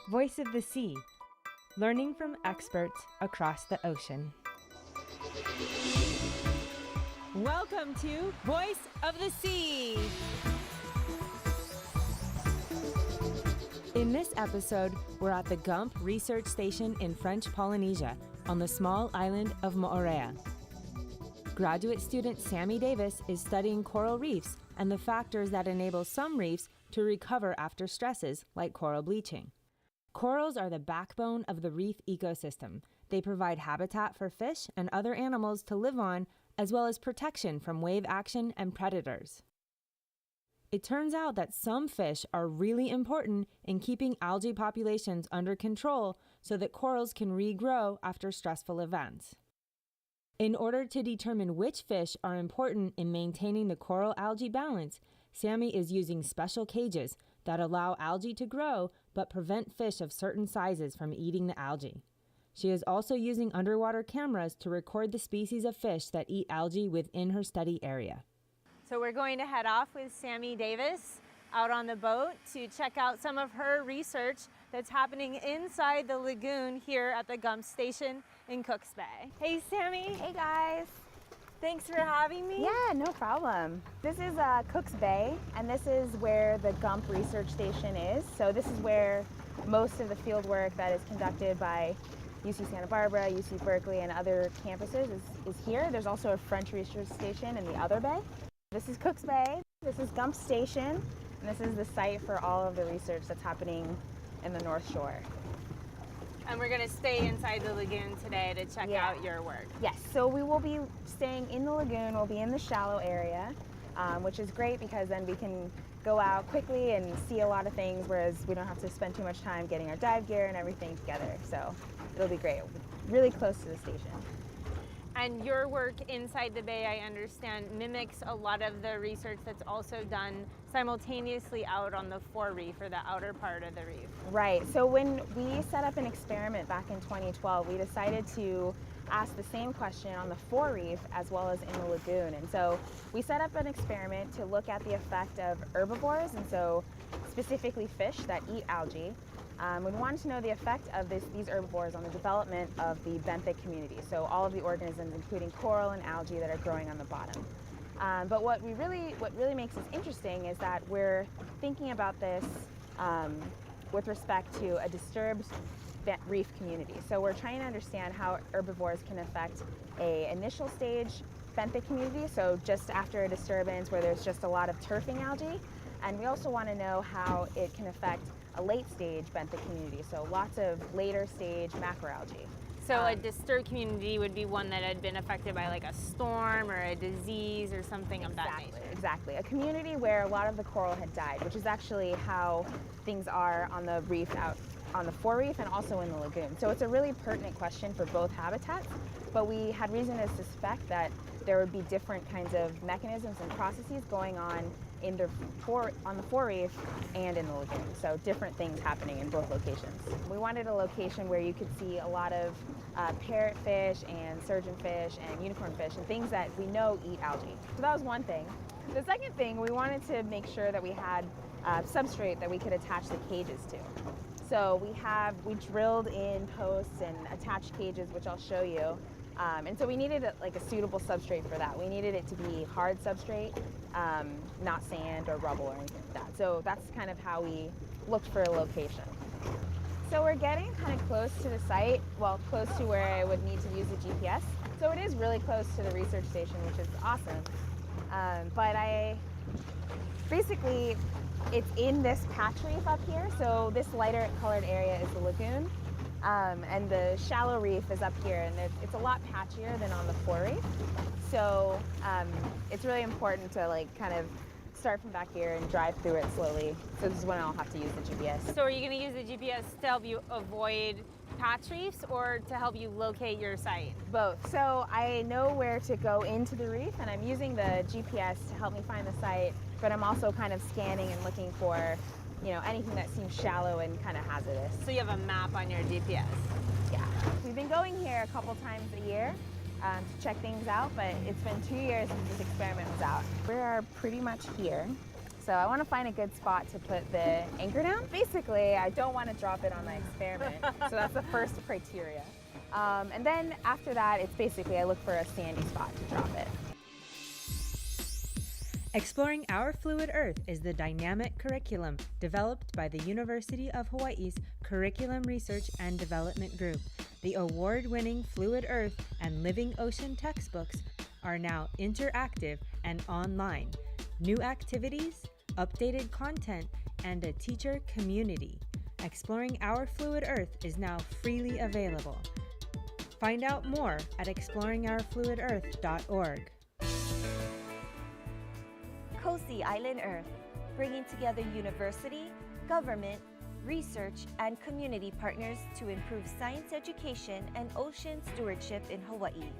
Voice of the Sea, learning from experts across the ocean. Welcome to Voice of the Sea. In this episode, we're at the Gump Research Station in French Polynesia on the small island of Moorea. Graduate student Sammy Davis is studying coral reefs and the factors that enable some reefs to recover after stresses like coral bleaching. Corals are the backbone of the reef ecosystem. They provide habitat for fish and other animals to live on, as well as protection from wave action and predators. It turns out that some fish are really important in keeping algae populations under control so that corals can regrow after stressful events. In order to determine which fish are important in maintaining the coral algae balance, Sammy is using special cages that allow algae to grow but prevent fish of certain sizes from eating the algae. She is also using underwater cameras to record the species of fish that eat algae within her study area. So we're going to head off with Sammy Davis out on the boat to check out some of her research that's happening inside the lagoon here at the Gump Station in Cooks Bay. Hey Sammy. Hey guys. Thanks for having me. Yeah, no problem. This is Cooks Bay, and this is where the Gump Research Station is. So this is where most of the field work that is conducted by UC Santa Barbara, UC Berkeley, and other campuses is here. There's also a French research station in the other bay. This is Cooks Bay, this is Gump Station, and this is the site for all of the research that's happening in the North Shore. And we're going to stay inside the lagoon today to check out your work. Yes, so we will be staying in the lagoon, we'll be in the shallow area, which is great because then we can go out quickly and see a lot of things, whereas we don't have to spend too much time getting our dive gear and everything together. So it'll be great, really close to the station. And your work inside the bay, I understand, mimics a lot of the research that's also done simultaneously out on the fore reef, or the outer part of the reef. Right, so when we set up an experiment back in 2012, we decided to ask the same question on the fore reef as well as in the lagoon. And so we set up an experiment to look at the effect of herbivores, and so specifically fish that eat algae. We wanted to know the effect of these herbivores on the development of the benthic community, so all of the organisms, including coral and algae that are growing on the bottom. But what really makes this interesting is that we're thinking about this with respect to a disturbed reef community. So we're trying to understand how herbivores can affect a initial stage benthic community, so just after a disturbance where there's just a lot of turfing algae. And we also want to know how it can affect a late stage benthic community, so lots of later stage macroalgae. So a disturbed community would be one that had been affected by like a storm or a disease or something of that nature. Exactly. A community where a lot of the coral had died, which is actually how things are on the reef out on the forereef and also in the lagoon. So it's a really pertinent question for both habitats, but we had reason to suspect that there would be different kinds of mechanisms and processes going on in on the forereef and in the lagoon. So different things happening in both locations. We wanted a location where you could see a lot of parrotfish and surgeonfish and unicorn fish and things that we know eat algae. So that was one thing. The second thing, we wanted to make sure that we had substrate that we could attach the cages to. So we drilled in posts and attached cages, which I'll show you. And so we needed a suitable substrate for that. We needed it to be hard substrate, not sand or rubble or anything like that. So that's kind of how we looked for a location. So we're getting kind of close to the site, well, close to where I would need to use the GPS. So it is really close to the research station, which is awesome. But basically, it's in this patch reef up here. So this lighter colored area is the lagoon. And the shallow reef is up here, and it's a lot patchier than on the forereef. So it's really important to kind of start from back here and drive through it slowly. So this is when I'll have to use the GPS. So are you going to use the GPS to help you avoid patch reefs or to help you locate your site? Both. So I know where to go into the reef, and I'm using the GPS to help me find the site, but I'm also kind of scanning and looking for anything that seems shallow and kind of hazardous. So you have a map on your GPS? Yeah. We've been going here a couple times a year to check things out, but it's been 2 years since this experiment was out. We are pretty much here. So I want to find a good spot to put the anchor down. Basically, I don't want to drop it on my experiment. So that's the first criteria. And then after that, it's basically I look for a sandy spot to drop it. Exploring Our Fluid Earth is the dynamic curriculum developed by the University of Hawaii's Curriculum Research and Development Group. The award-winning Fluid Earth and Living Ocean textbooks are now interactive and online. New activities, updated content, and a teacher community. Exploring Our Fluid Earth is now freely available. Find out more at exploringourfluidearth.org. Cozy Island Earth, bringing together university, government, research, and community partners to improve science education and ocean stewardship in Hawaii.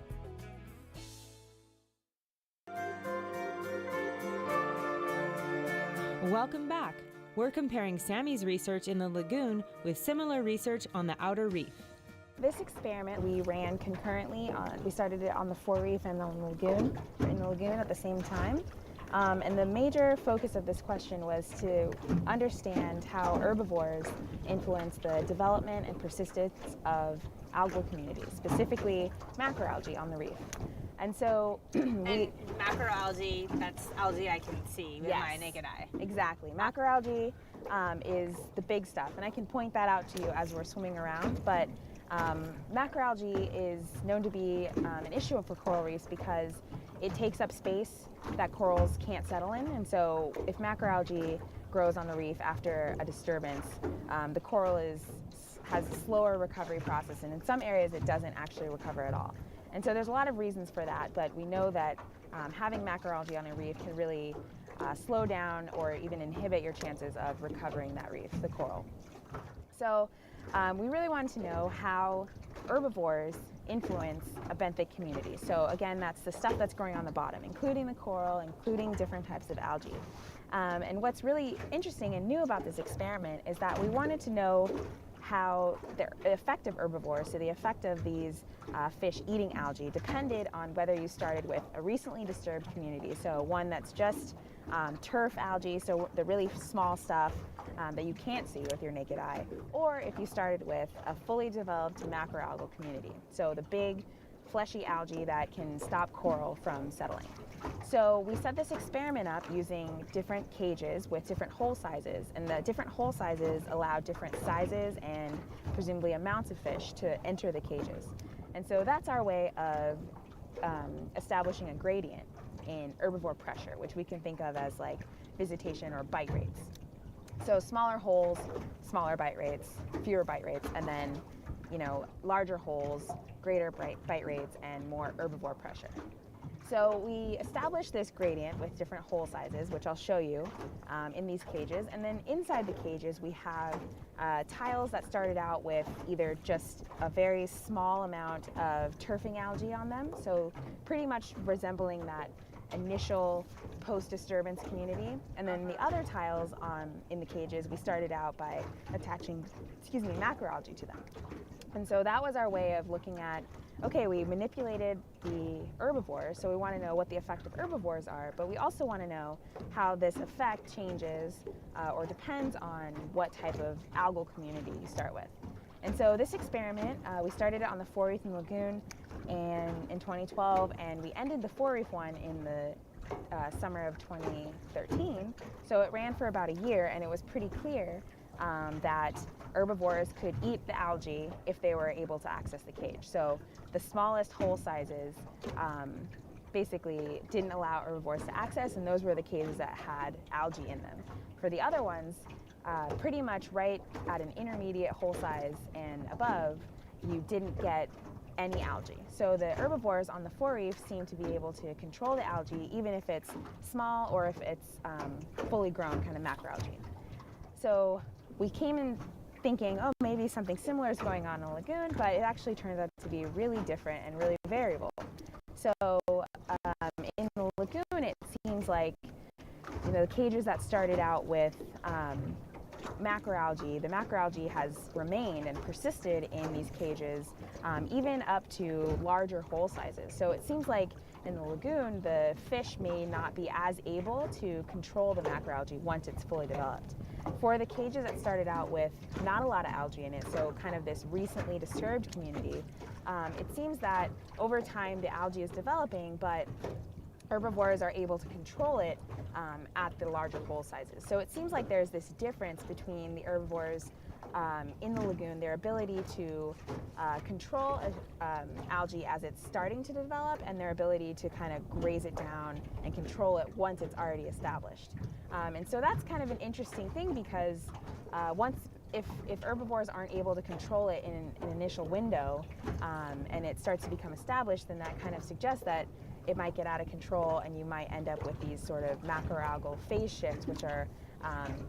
Welcome back. We're comparing Sammy's research in the lagoon with similar research on the outer reef. This experiment we ran concurrently. We started it on the forereef and on the lagoon, at the same time. And the major focus of this question was to understand how herbivores influence the development and persistence of algal communities, specifically macroalgae on the reef. And so and macroalgae, that's algae I can see with my naked eye. Exactly. Macroalgae is the big stuff, and I can point that out to you as we're swimming around, but macroalgae is known to be an issue for coral reefs because it takes up space that corals can't settle in, and so if macroalgae grows on the reef after a disturbance, the coral has a slower recovery process, and in some areas it doesn't actually recover at all. And so there's a lot of reasons for that, but we know that having macroalgae on a reef can really slow down or even inhibit your chances of recovering that reef, the coral. So we really wanted to know how herbivores influence a benthic community. So again, that's the stuff that's growing on the bottom, including the coral, including different types of algae. And what's really interesting and new about this experiment is that we wanted to know how the effect of herbivores, so the effect of these fish eating algae, depended on whether you started with a recently disturbed community, so one that's just turf algae, so the really small stuff that you can't see with your naked eye, or if you started with a fully developed macroalgal community, so the big fleshy algae that can stop coral from settling. So we set this experiment up using different cages with different hole sizes, and the different hole sizes allow different sizes and presumably amounts of fish to enter the cages. And so that's our way of establishing a gradient in herbivore pressure, which we can think of as like visitation or bite rates. So smaller holes, smaller bite rates, fewer bite rates, and then, larger holes, greater bite rates, and more herbivore pressure. So we established this gradient with different hole sizes, which I'll show you in these cages. And then inside the cages, we have tiles that started out with either just a very small amount of turfing algae on them, so pretty much resembling that initial post-disturbance community. And then the other tiles in the cages, we started out by attaching, macroalgae to them. And so that was our way of looking at, okay, we manipulated the herbivores, so we want to know what the effect of herbivores are, but we also want to know how this effect changes or depends on what type of algal community you start with. And so this experiment, we started it on the 4-reef in the lagoon in 2012, and we ended the 4-reef one in the summer of 2013. So it ran for about a year, and it was pretty clear that herbivores could eat the algae if they were able to access the cage. So the smallest hole sizes basically didn't allow herbivores to access, and those were the cages that had algae in them. For the other ones, pretty much right at an intermediate hole size and above, you didn't get any algae. So the herbivores on the 4-reef seem to be able to control the algae, even if it's small or if it's fully grown kind of macroalgae. So we came in thinking, oh, maybe something similar is going on in the lagoon, but it actually turns out to be really different and really variable. So in the lagoon, it seems like, the cages that started out with macroalgae, the macroalgae has remained and persisted in these cages, even up to larger hole sizes. So it seems like in the lagoon, the fish may not be as able to control the macroalgae once it's fully developed. For the cages that started out with not a lot of algae in it, so kind of this recently disturbed community, it seems that over time the algae is developing, but herbivores are able to control it at the larger hole sizes. So it seems like there's this difference between the herbivores in the lagoon, their ability to control algae as it's starting to develop, and their ability to kind of graze it down and control it once it's already established. And so that's kind of an interesting thing, because if herbivores aren't able to control it in an initial window and it starts to become established, then that kind of suggests that it might get out of control, and you might end up with these sort of macroalgal phase shifts, which are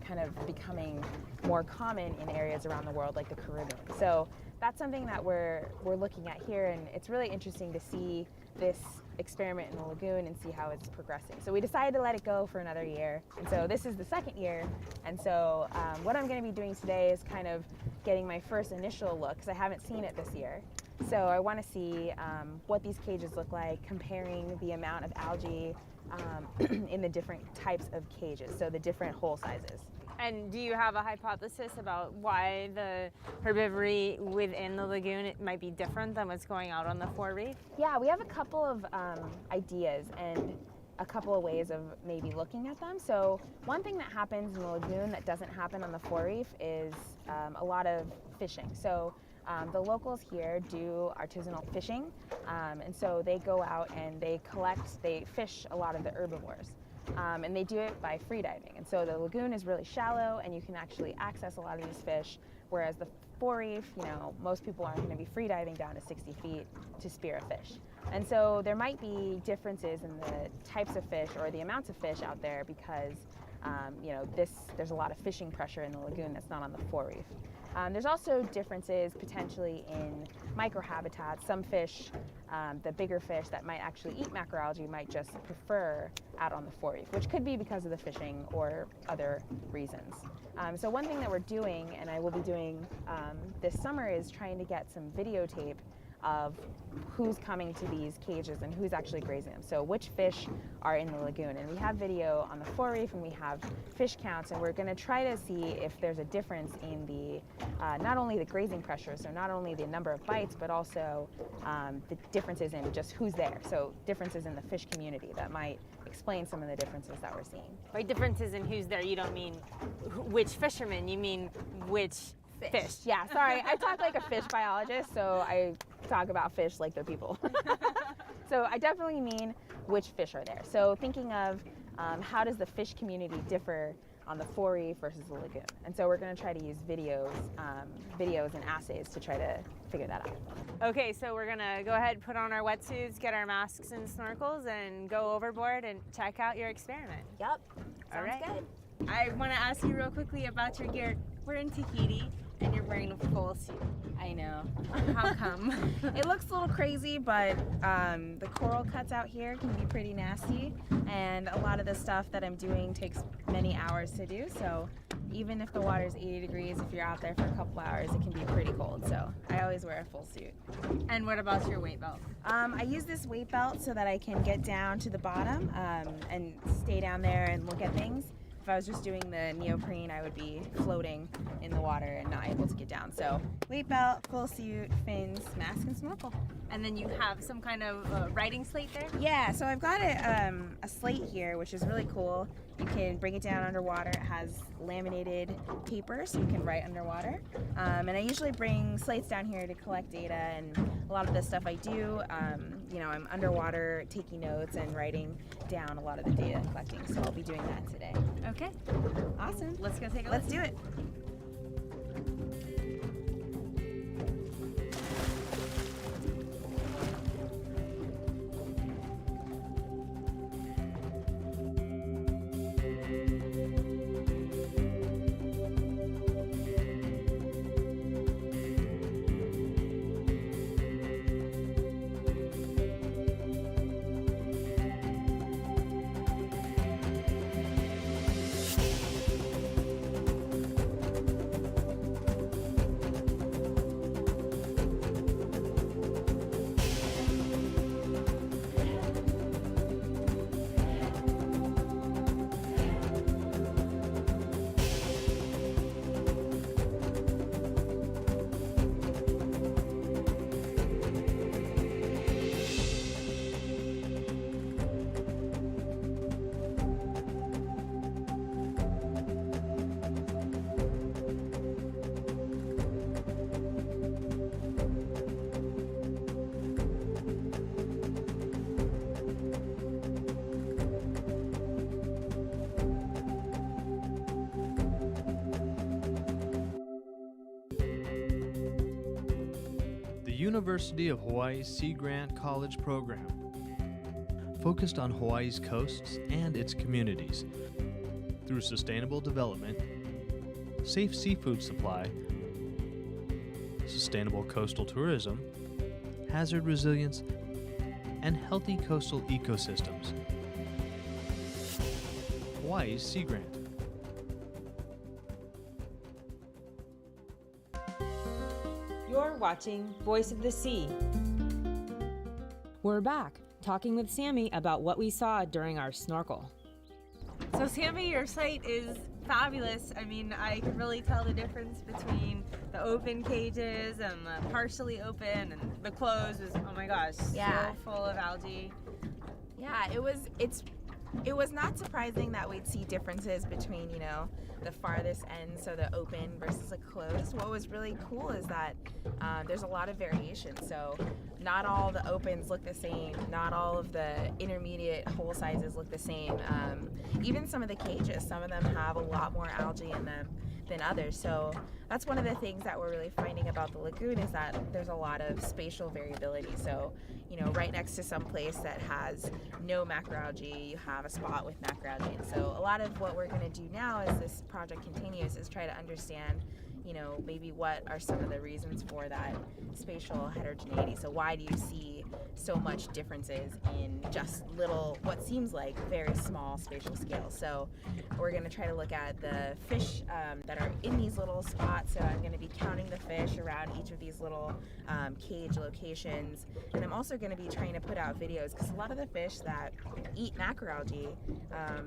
kind of becoming more common in areas around the world, like the Caribbean. So that's something that we're looking at here, and it's really interesting to see this experiment in the lagoon and see how it's progressing. So we decided to let it go for another year, and so this is the second year. And so what I'm going to be doing today is kind of getting my first initial look, because I haven't seen it this year. So I want to see what these cages look like, comparing the amount of algae in the different types of cages, so the different hole sizes. And do you have a hypothesis about why the herbivory within the lagoon it might be different than what's going out on the 4-reef? Yeah, we have a couple of ideas and a couple of ways of maybe looking at them. So one thing that happens in the lagoon that doesn't happen on the 4-reef is a lot of fishing. So the locals here do artisanal fishing, and so they go out and they fish a lot of the herbivores. And they do it by freediving. And so the lagoon is really shallow, and you can actually access a lot of these fish, whereas the 4-reef, most people aren't going to be freediving down to 60 feet to spear a fish. And so there might be differences in the types of fish or the amounts of fish out there, because there's a lot of fishing pressure in the lagoon that's not on the 4-reef. There's also differences potentially in microhabitats. Some fish, the bigger fish that might actually eat macroalgae, might just prefer out on the 4-reef, which could be because of the fishing or other reasons. So one thing that we're doing, and I will be doing this summer, is trying to get some videotape of who's coming to these cages and who's actually grazing them. So which fish are in the lagoon. And we have video on the forereef and we have fish counts, and we're going to try to see if there's a difference in the, not only the grazing pressure, so not only the number of bites, but also the differences in just who's there. So differences in the fish community that might explain some of the differences that we're seeing. By differences in who's there, you don't mean which fishermen, you mean which fish. Yeah, sorry, I talk like a fish biologist, so I talk about fish like they're people. So I definitely mean which fish are there. So thinking of how does the fish community differ on the forereef versus the lagoon. And so we're going to try to use videos and assays to try to figure that out. Okay, so we're gonna go ahead, put on our wetsuits, get our masks and snorkels, and go overboard and check out your experiment. Yep. All right. Sounds good. I want to ask you real quickly about your gear. We're in Tahiti, and you're wearing a full suit. I know. How come? It looks a little crazy, but the coral cuts out here can be pretty nasty, and a lot of the stuff that I'm doing takes many hours to do, so even if the water's 80 degrees, if you're out there for a couple hours, it can be pretty cold, so I always wear a full suit. And what about your weight belt? I use this weight belt so that I can get down to the bottom and stay down there and look at things. If I was just doing the neoprene, I would be floating in the water and not able to get down. So weight belt, full suit, fins, mask, and snorkel. And then you have some kind of writing slate there? Yeah, so I've got a slate here, which is really cool. You can bring it down underwater. It has laminated paper, so you can write underwater. And I usually bring slates down here to collect data, and a lot of the stuff I do, I'm underwater taking notes and writing down a lot of the data and collecting, so I'll be doing that today. Okay. Awesome. Let's go take a look. Let's do it. University of Hawaii's Sea Grant College program, focused on Hawaii's coasts and its communities through sustainable development, safe seafood supply, sustainable coastal tourism, hazard resilience, and healthy coastal ecosystems. Hawaii's Sea Grant. You're watching Voice of the Sea. We're back, talking with Sammy about what we saw during our snorkel. So Sammy, your site is fabulous. I mean, I could really tell the difference between the open cages and the partially open, and the closed was, oh my gosh, Yeah. so full of algae. Yeah, it was not surprising that we'd see differences between, the farthest end, so the open versus the closed. What was really cool is that there's a lot of variation. So not all the opens look the same. Not all of the intermediate hole sizes look the same. Even some of the cages, some of them have a lot more algae in them than others. So that's one of the things that we're really finding about the lagoon is that there's a lot of spatial variability. So, right next to some place that has no macroalgae, you have a spot with macroalgae. And so a lot of what we're going to do now as this project continues is try to understand, you know, maybe what are some of the reasons for that spatial heterogeneity. So why do you see so much differences in just little, what seems like very small spatial scales? So we're going to try to look at the fish that are in these little spots. So I'm going to be counting the fish around each of these little cage locations. And I'm also going to be trying to put out videos, because a lot of the fish that eat macroalgae,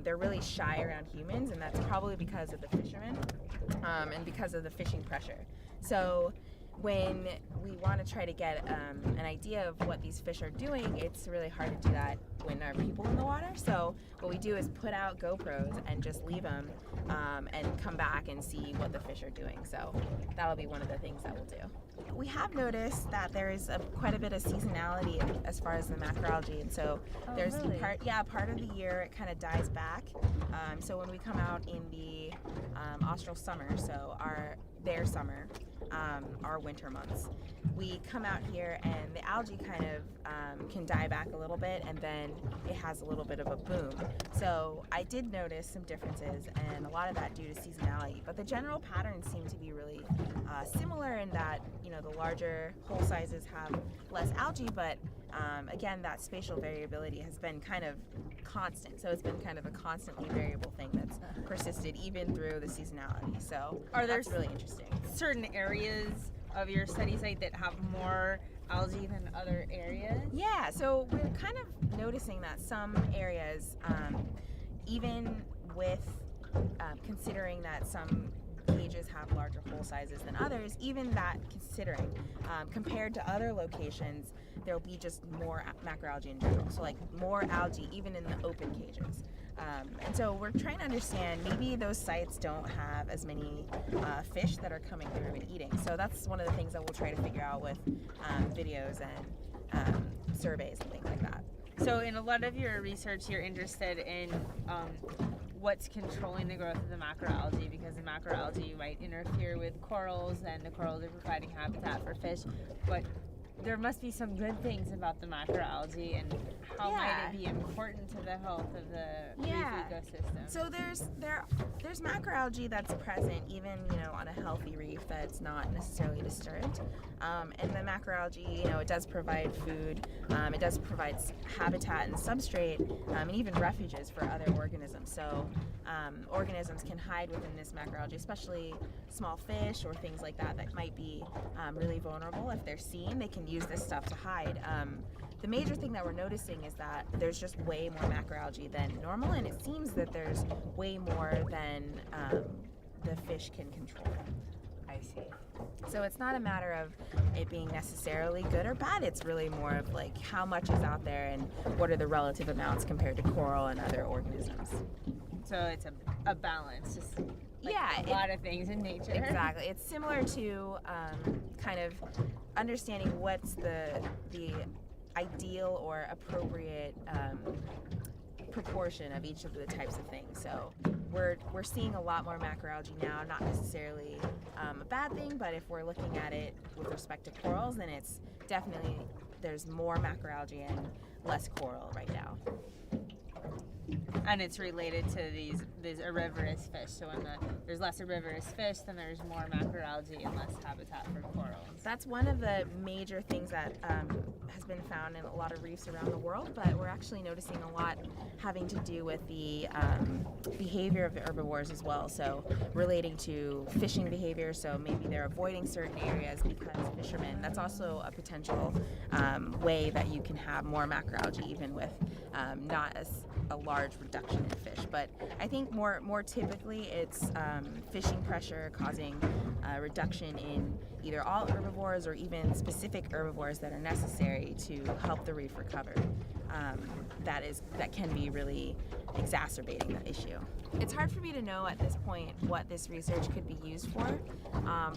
they're really shy around humans, and that's probably because of the fishermen and because of the fishing pressure. So when we want to try to get an idea of what these fish are doing, it's really hard to do that when there are people in the water. So what we do is put out GoPros and just leave them and come back and see what the fish are doing. So that'll be one of the things that we'll do. We have noticed that there is quite a bit of seasonality as far as the macroalgae, and so there's really? part of the year it kind of dies back. So when we come out in the austral summer, so their summer, our winter months, we come out here and the algae kind of can die back a little bit, and then it has a little bit of a boom. So I did notice some differences, and a lot of that due to seasonality, but the general patterns seem to be really similar in that, you know, the larger hole sizes have less algae, but again, that spatial variability has been kind of constant. So it's been kind of a constantly variable thing that's persisted even through the seasonality. So that's really interesting. Certain areas of your study site that have more algae than other areas? Yeah, so we're kind of noticing that some areas, even with considering that some cages have larger hole sizes than others, even that considering, compared to other locations, there'll be just more macroalgae in general. So like more algae even in the open cages. And so we're trying to understand, maybe those sites don't have as many fish that are coming through and eating. So that's one of the things that we'll try to figure out with videos and surveys and things like that. So in a lot of your research, you're interested in what's controlling the growth of the macroalgae, because the macroalgae might interfere with corals, and the corals are providing habitat for fish. But there must be some good things about the macroalgae, and how might it be important to the health of the reef ecosystem? So there's macroalgae that's present even, you know, on a healthy reef that's not necessarily disturbed. And the macroalgae, you know, it does provide food, it does provide habitat and substrate, and even refuges for other organisms. So organisms can hide within this macroalgae, especially small fish or things like that that might be really vulnerable. If they're seen, they can use this stuff to hide. The major thing that we're noticing is that there's just way more macroalgae than normal, and it seems that there's way more than the fish can control. I see. So it's not a matter of it being necessarily good or bad, it's really more of like how much is out there and what are the relative amounts compared to coral and other organisms. So it's a balance, just like a lot of things in nature. Exactly. It's similar to kind of understanding what's the ideal or appropriate proportion of each of the types of things. So we're seeing a lot more macroalgae now, not necessarily a bad thing, but if we're looking at it with respect to corals, then it's definitely, there's more macroalgae and less coral right now. And it's related to these herbivorous fish. So when there's less herbivorous fish, then there's more macroalgae and less habitat for corals. That's one of the major things that has been found in a lot of reefs around the world, but we're actually noticing a lot having to do with the behavior of the herbivores as well. So relating to fishing behavior, so maybe they're avoiding certain areas because fishermen, that's also a potential way that you can have more macroalgae even with not as a large reduction in fish. But I think more typically it's fishing pressure causing a reduction in either all herbivores or even specific herbivores that are necessary to help the reef recover. That can be really exacerbating the issue. It's hard for me to know at this point what this research could be used for,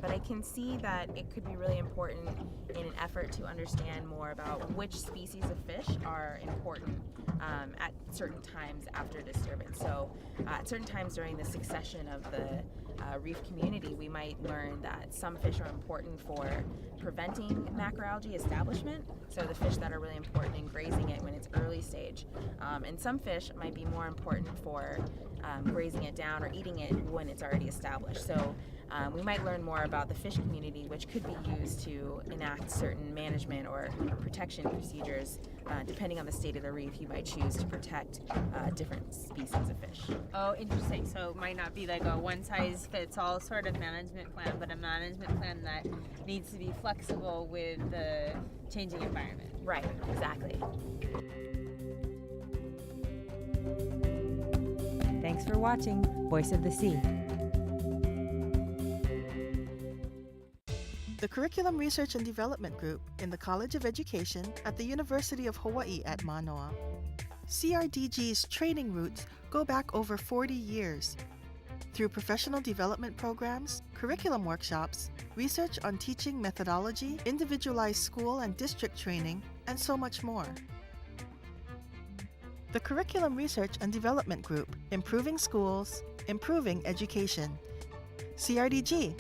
but I can see that it could be really important in an effort to understand more about which species of fish are important at certain times after disturbance. So at certain times during the succession of the reef community, we might learn that some fish are important for preventing macroalgae establishment, so the fish that are really important in grazing it when it's early stage. And some fish might be more important for grazing it down or eating it when it's already established. So We might learn more about the fish community, which could be used to enact certain management or protection procedures. Depending on the state of the reef, you might choose to protect different species of fish. Oh, interesting. So it might not be like a one-size-fits-all sort of management plan, but a management plan that needs to be flexible with the changing environment. Right, exactly. Thanks for watching Voice of the Sea. The Curriculum Research and Development Group in the College of Education at the University of Hawaii at Manoa. CRDG's training roots go back over 40 years. Through professional development programs, curriculum workshops, research on teaching methodology, individualized school and district training, and so much more. The Curriculum Research and Development Group, improving schools, improving education. CRDG.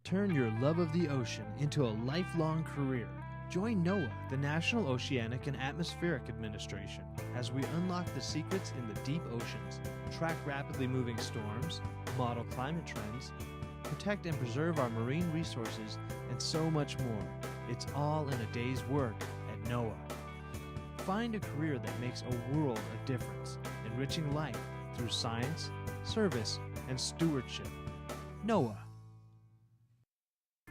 Turn your love of the ocean into a lifelong career. Join NOAA, the National Oceanic and Atmospheric Administration, as we unlock the secrets in the deep oceans, track rapidly moving storms, model climate trends, protect and preserve our marine resources, and so much more. It's all in a day's work at NOAA. Find a career that makes a world of difference, enriching life through science, service, and stewardship. NOAA.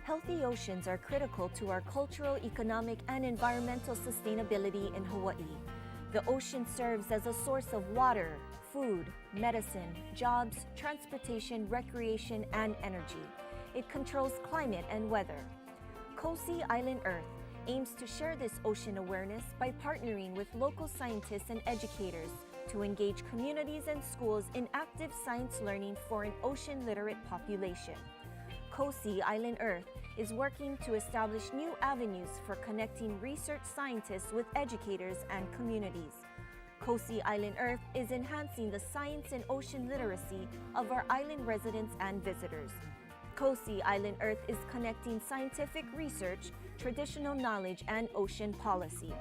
Healthy oceans are critical to our cultural, economic, and environmental sustainability in Hawaii. The ocean serves as a source of water, food, medicine, jobs, transportation, recreation, and energy. It controls climate and weather. KOSI Island Earth aims to share this ocean awareness by partnering with local scientists and educators to engage communities and schools in active science learning for an ocean-literate population. KOSI Island Earth is working to establish new avenues for connecting research scientists with educators and communities. KOSI Island Earth is enhancing the science and ocean literacy of our island residents and visitors. KOSI Island Earth is connecting scientific research, traditional knowledge, and ocean policy.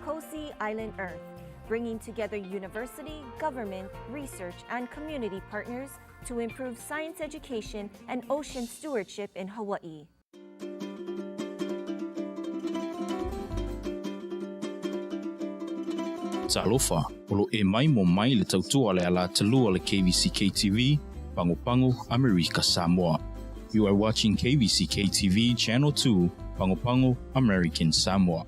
KOSI Island Earth, bringing together university, government, research, and community partners to improve science education and ocean stewardship in Hawaii. Talofa, olo e mai mo mai le tautua le ala talua le KVZK TV, Pango Pango, America Samoa. You are watching KVZK TV Channel 2, Pango Pango, American Samoa.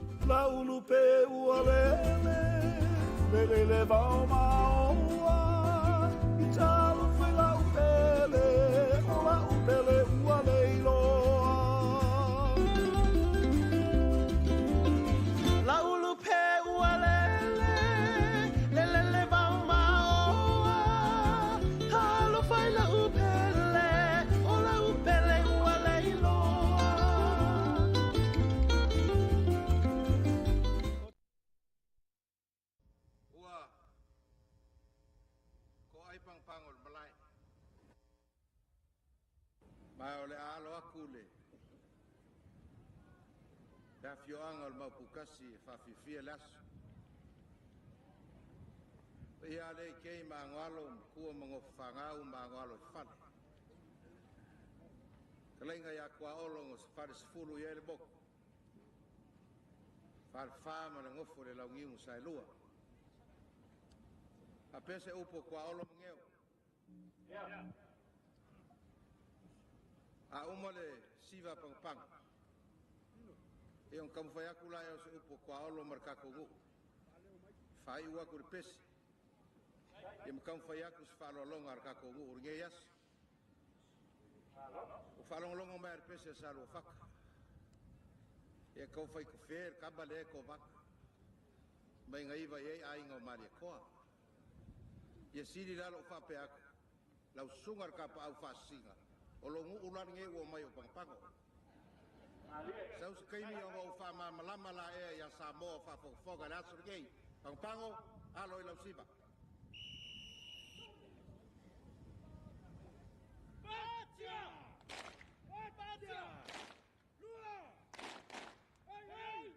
Da fioanga o mapukasi whawhiwhia lasu. Ia le kei maangalo kua mga whangau maangalo whane. Kalenga ia kua olongo sa whare sifuru ia le boku. Whare whama na ngofo le laungimu sa lua. A pese upo kua olongo ngeo. A umale siva pangpang. E un kamwhaiaku lai au se upo kua olo markako ngu. Whai ua kuri pesi. E mkamwhaiaku se whalolonga arkako ngu uringe yas. O whalongolongo mai ar pesi sa lua whaka. E kawhai ku wher kabale e ko waka. Mai ngaiva e ainga o maria koa. E siri lalo o whape aku. Lau sungar kapa au whasinga. O longu ulange ua mai o pangpango. Sau kaimi o fa malama la e ya Samoa fa foga la surgei. Pangpango alo ila siba. Batia! Batia! Lua! Hey hey!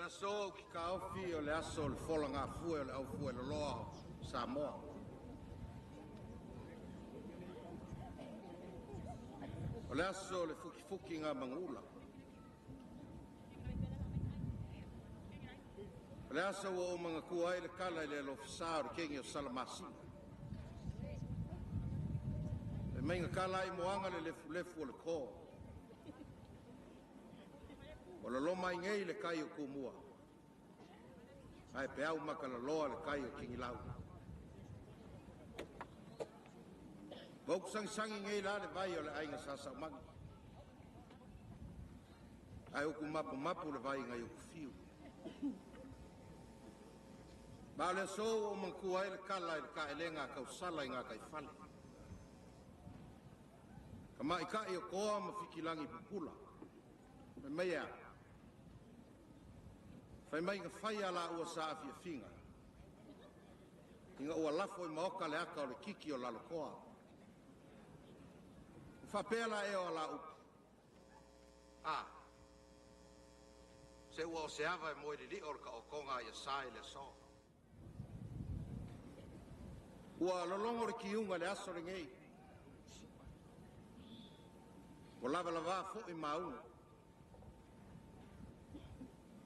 la so ki ka ofi o le aso le fola ngā fue o le au fue le loa Samoa. O le aso le fuki ngā mangula. O le aso o mga kuai le kala i le lofisa o le kengi o Salamasi. Le mainga kala i moanga le lefu o le kō. O le loma i ngei le kai o kumua. Ai pe au maka la loa le kai o kingi lau. Vok sang ngei la le vai o le ainga sasa mangi. Ai oku mapu le vai ngai oku fiu. Ba le so o manku ai le kala i le ka elenga kau sala i ngā kai fale. Ka mai ka i o koa ma fikilangi pupula. Me mea. Fai mai ka fai ala ua sa afia finga. Inga ua lafo i maoka le aka o le kiki o lalo koa. Whapela e o ala upu. Se ua o se awa e moe li o ka o konga i a sai le so. Ua lolongo re ki unga le aso le ngei. O lava fo i maunga.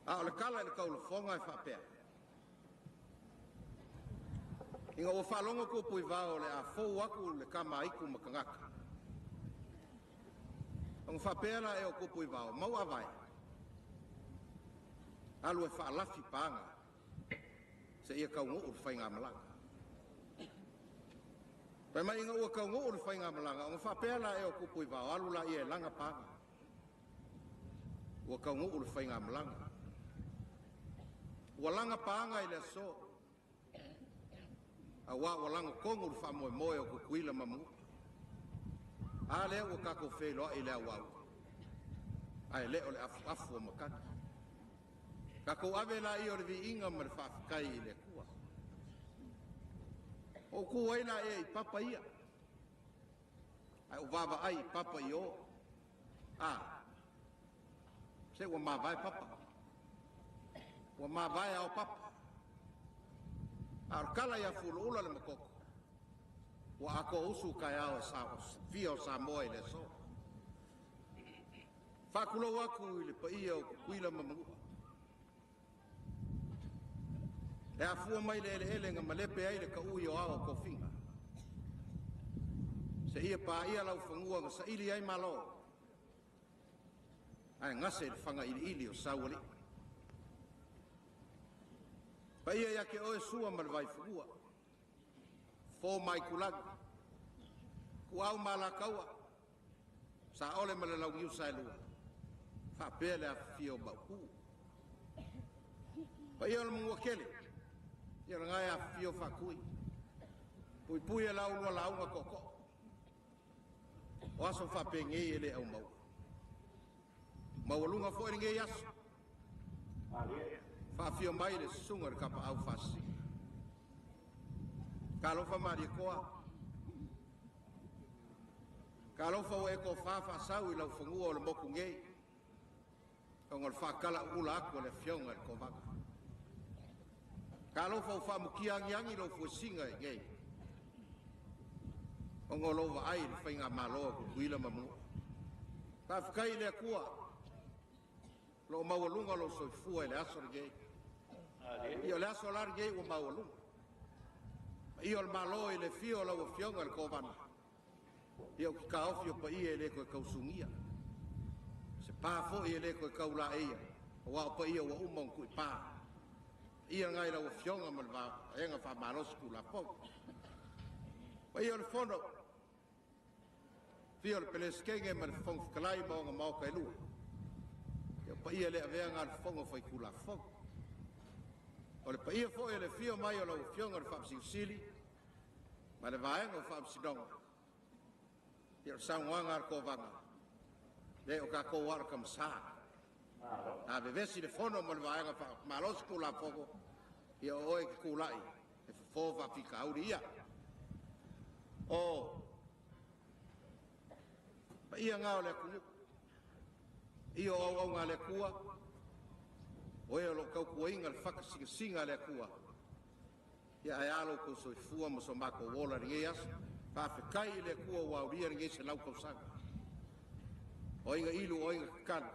O le kala i le kaula fonga e whapea. Inga o whalonga ko pui vao le a fau aku le kama iku makangaka. Ang whapea e o ko pui vao, mau awai. Alu e whaalafi panga. Se ia kau ngu ur whainga malanga. Pai mai inga ua kau ngu ur whainga malanga. Ang whapea e o ko pui vao, alu la ia langa panga. Ua kau ngu ur whainga malanga. Walanga paanga i le so. A walanga kongu ur wha moe moe o kukuila mamu. A lea ua kako whelo i lea wau. Ai leo le afu o makani. Kako ave la i o le vi inga ma le whaafikai i le kua. O kua ina e i papa ia. Ai uvava ai papa i o. Se ua mawai papa. Ua mawai ao papa. Kala ia fulu ula le makoko. Ua ako usu kai ao fio Samoa i le so. Whakulo aku i le paia o kuila mamua. E a fua mai le ele nga malepe ai le ka ui o ao kofinga. Se ia pa ia lau whangua nga sa ili ai malo. Ai ngase le whanga ili o sauali. Pa ia ia ke oe sua ma le vai whangua. Fō mai kulagu. Ku au malakaua. Sa ole ma le lau ngiu sai lua. Whapea le a fio bau. Pa ia le mungua kele. Ia ngai a fio whakui. Pui e lau lua launga koko. O aso whape ngei ele au mau. Maualunga fo e ngei aso. Whafio mai le sunga kapa au whasi. Kalofa mari koa. Kalofa o eko whafa sau i lau whangua o le moku ngei. Kongal whakala ula aku le fionga le kovaka. Kalofa o whamuki angi lau fuasinga i ngei. Ongo lova ai le whainga maloa ku kuila mamu. Ka whakai le kua. Lo maualunga lo soifua i le aso le ngei. Io le aso la ngei o maualunga. Io il malo e le fio la fionga il kovana. Io ki ka ofio pa ia le ko kausungia. Se pa fo ia le ko kaula ia. Wa pa ia wa umon ku pa. Ia ngai la fionga mal va enga fa malos ku la po. Pa ia il fondo. Fio il peleskenge mal fong klai mo nga mo kai lu. Io pa ia le avea al fongo fa ku la fo. O le paia fo e le fio mai o lau fionga le whapsiusili, ma le vaenga o whapsidonga. Ia o sanguanga ar kovanga. Le o ka kouara kam saa. A vevesi le fono mo le vaenga malos kula fogo. Ia o oe ki kulai. E fo whapika auri ia. O. Pa ia ngā o le kunu. Ia o au ngā le kua. O e lo kau kuinga le whakasinga le kua. Ia ai alo ko soifua mo so mako wola ringeas, whawhekai le kua wauria ringeas se lau kausanga. O inga ilu o inga kakana.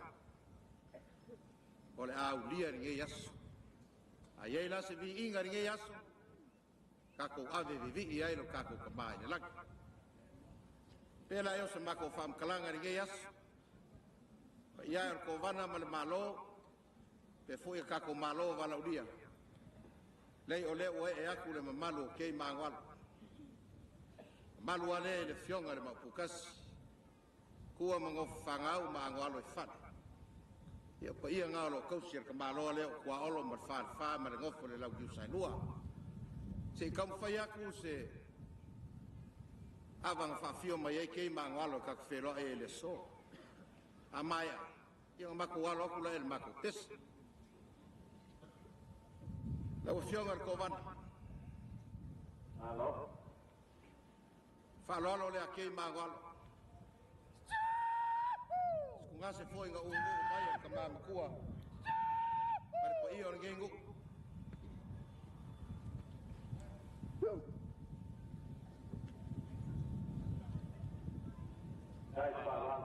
O le au lia ringeas. A iei la se vi inga ringeas, kako ave vivi i ailo kako kamai le lagi. Pela eo se mako whamkalanga ringeas, pa ia er ko vana ma le malo, pe fui e kako malo vala ulia. Lei o leo e aku le mamalu o kei maangwalo. Malu ale le fionga le maupukas, kua mangof whangau maangwalo e whana. Ia pa ia ngao lo kausi ar ka malo leo kua olo ma wha ma le ngofo le lau kiu sainua. Se kam whai aku se avanga whawhio mai e kei maangwalo kak whelo e le so. A maia, ia mako walo aku la e le mako tesa. Lau fionga ko vana. Alo. Whalolo le a kei maangwalo. Skunga se foi nga ungu mai o ka mamakua. Pare pa iyo ngengu.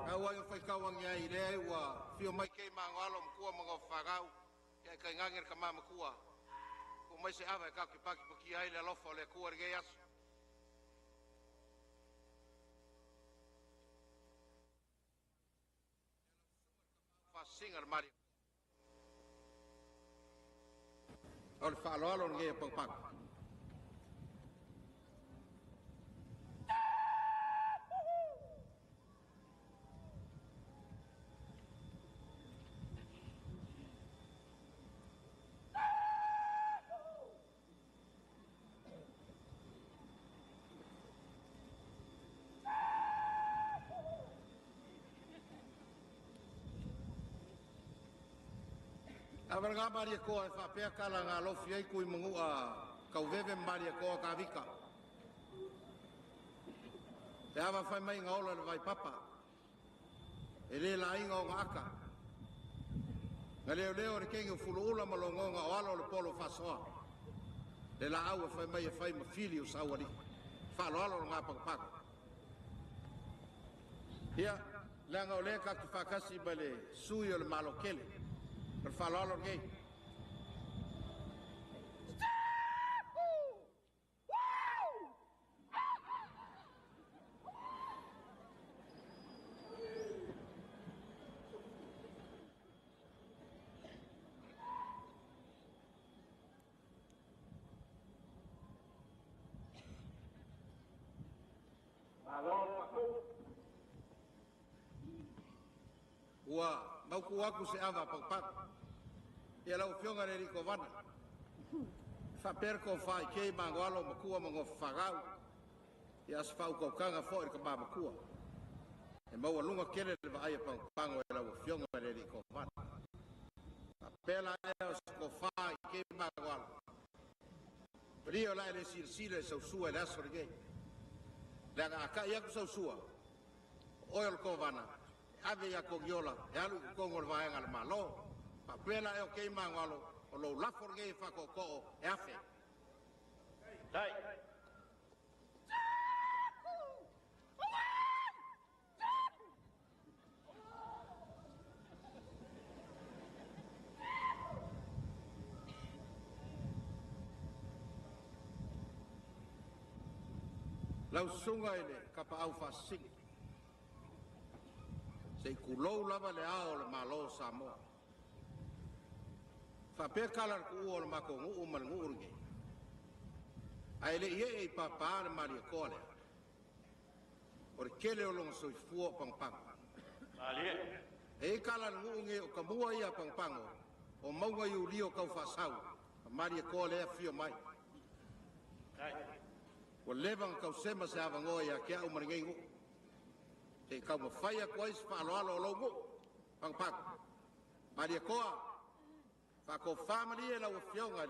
Kawa yung whai kawang ia i le wa fio mai kei maangwalo mkua mga whagau. Ia kai ngangir ka mamakua. Mai se ava e kaki paki paki ai le lofa o le kua rigei aso. Whasinga le mari. O le whaaloalo rigei a pangpaka. Avar ngā maria koa e whapea kala ngā lofi ei kui mungu a kauwewe maria koa ka vika. Te awa whai mai ngā ola le vai papa. E le la inga o ngā aka. Ngā leo leo re kengi o fulu ula malongonga o alo le polo whasoa. Le la au e whai mai e whai ma fili o sauari. Whalo alo ngā pakapaka. Ia, le ngā o le kaki whakasi ba le sui o le malo kele. Per falalo gay. Ua, mauku aku se ava pakpak. Ia lau fionga re riko vana. Whaperko whai kei mangoalo makua mango whagau. Ia as whau kaukanga fo i ka mamakua. E maua lunga kere le wa aia pango e lau fionga re riko vana. Pela eo sko whai kei mangoalo. Rio lai le sile sau sua e le aso regei. Le aka iaku sau sua. Oil ko vana. Ave ia kongiola, e alu i kongol vaenga le malo. Pa pela e o kei mangalo, o lo lafor gei whako ko'o e afe. Dai. Lau sunga ele, kapa au whasingi. Se kulou lava le ao le malo Samoa. Whapea kalar ku ua le mako ngu ma le ngu urge. Ai le ie e papa le maria koa lea. O le kele o longa soifua pangpanga. Malia. E kalar ngu unge o kamua ia pangpango. O maunga i ulio kau whasau. Maria koa lea fio mai. O levang kau sema se avangoa ia kia o maringei ngu. Te kau ma whaia kois whaaloalo o longu. Pangpanga. Maria koa. Whako whamari e lau a whionga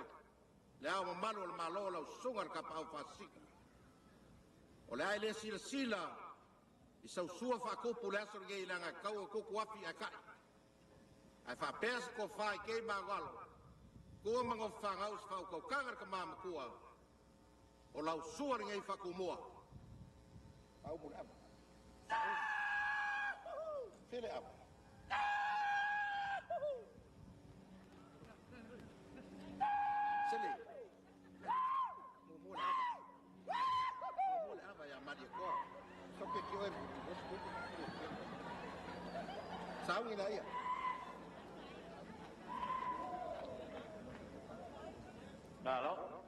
le au mamalo le malo lau sunga le kapa au whasika. O le ai le sila sila i sau sua whakopu le aso ngei langa kau o kuku afi a kai. Ai whapesa ko whai kei mangalo Kua mango whangau sa whau kau kangar ka mama kua. O lau suar ngai whaku mua. Au muna ama. Fele ama. Sili. Mumula ama. Mumula ama ya maria kua. Soke kio e Sao ngina ia. Nalo.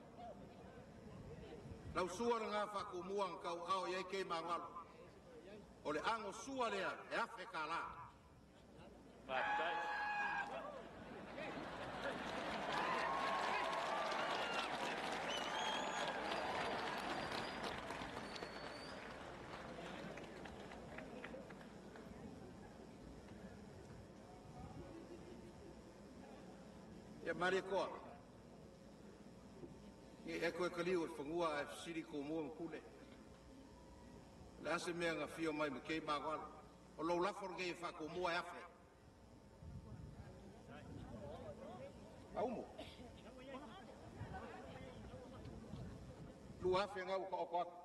Lau suar ngā whaku muang kau au iei kei mangalu. O le ango sua lea e afe ka la. Patai. Ia maria koa. Ni e koe kaliu e whangua e siri ko mua mkule. Le ase mea ngā whio mai me kei māgwala. O lau lafor ngei e whako mua e afe. Aumo. Lu afe ngau ka oko aku.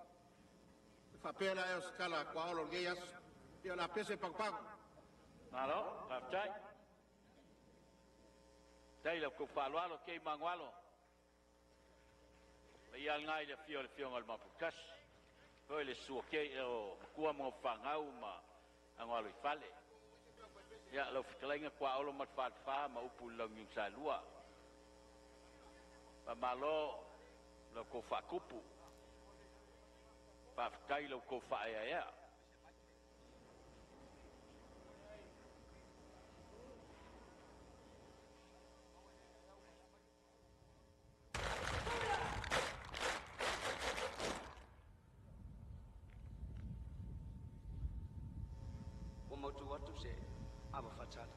E whapela e o skala kua olo ngei asu. Ia la pese pangpango. Nalo, patai. Dai lo ko faalo ke mangwalo. Ia ngai le fio ngal mapukas. Ko le suoke o kua mo fangau ma angalo fale. Ya lo fitlenga kwa olo mat fa ma upulang yung salua. Pa malo lo ko fa kupu. Pa kai lo ko fa ya. Motu watu se aba fatal.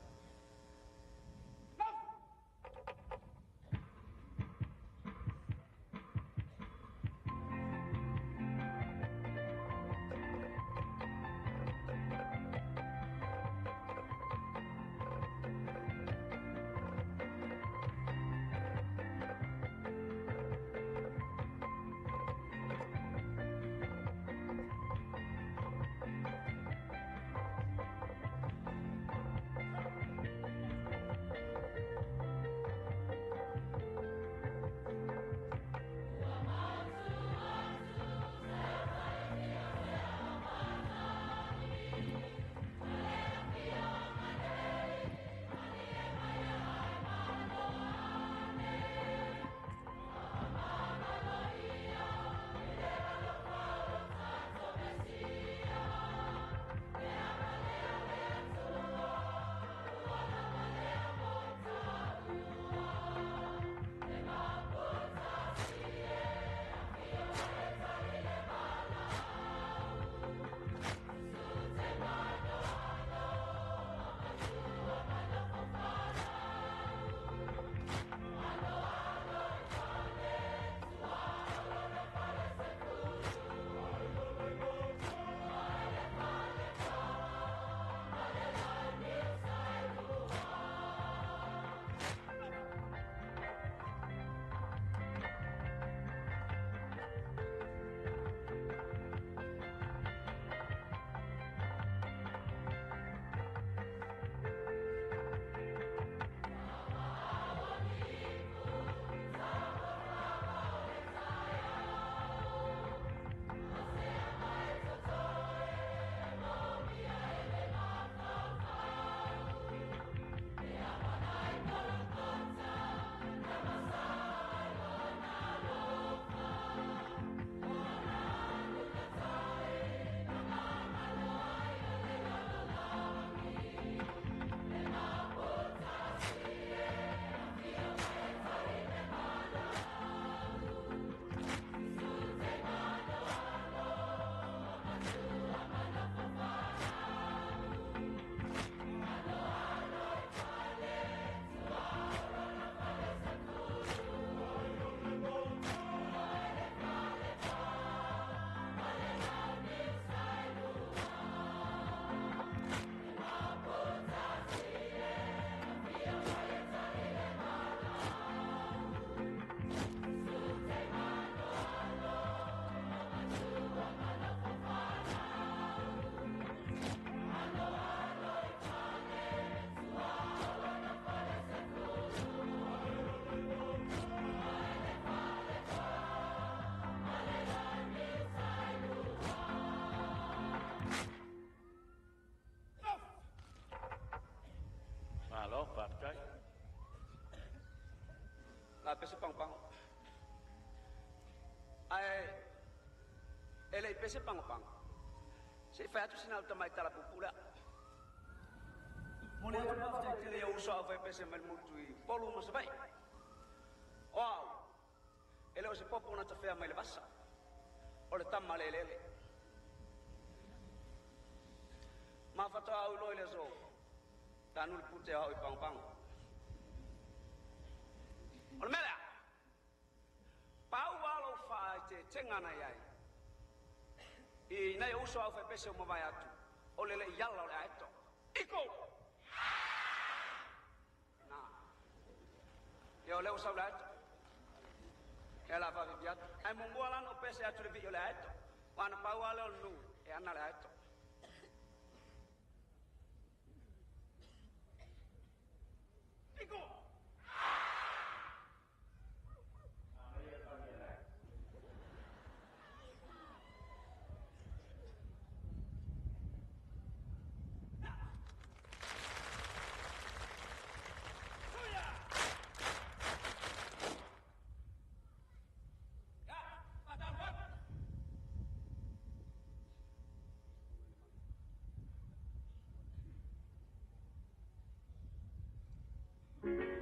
pese pang. Ai ele pese pang. Se fa tu sinal tamai tala pupula. Mulai apa je kele usaha fa pese mal mutui. Polu mo sabai. Wow. Ele o se popo na tafea mai le basa. O le tamma lelele. Ma fata au loi le so. Tanul pute au pang. O le mele. Pau walo fa te tengana yai. I nei uso au fa pese mo vai atu. O le yalla o le aito. Iko. Na. Yo le uso le aito. Ela va viat. Ai mongola no pese atu le vi o le aito. Wana pau walo nu e ana le aito. Iko. Thank you.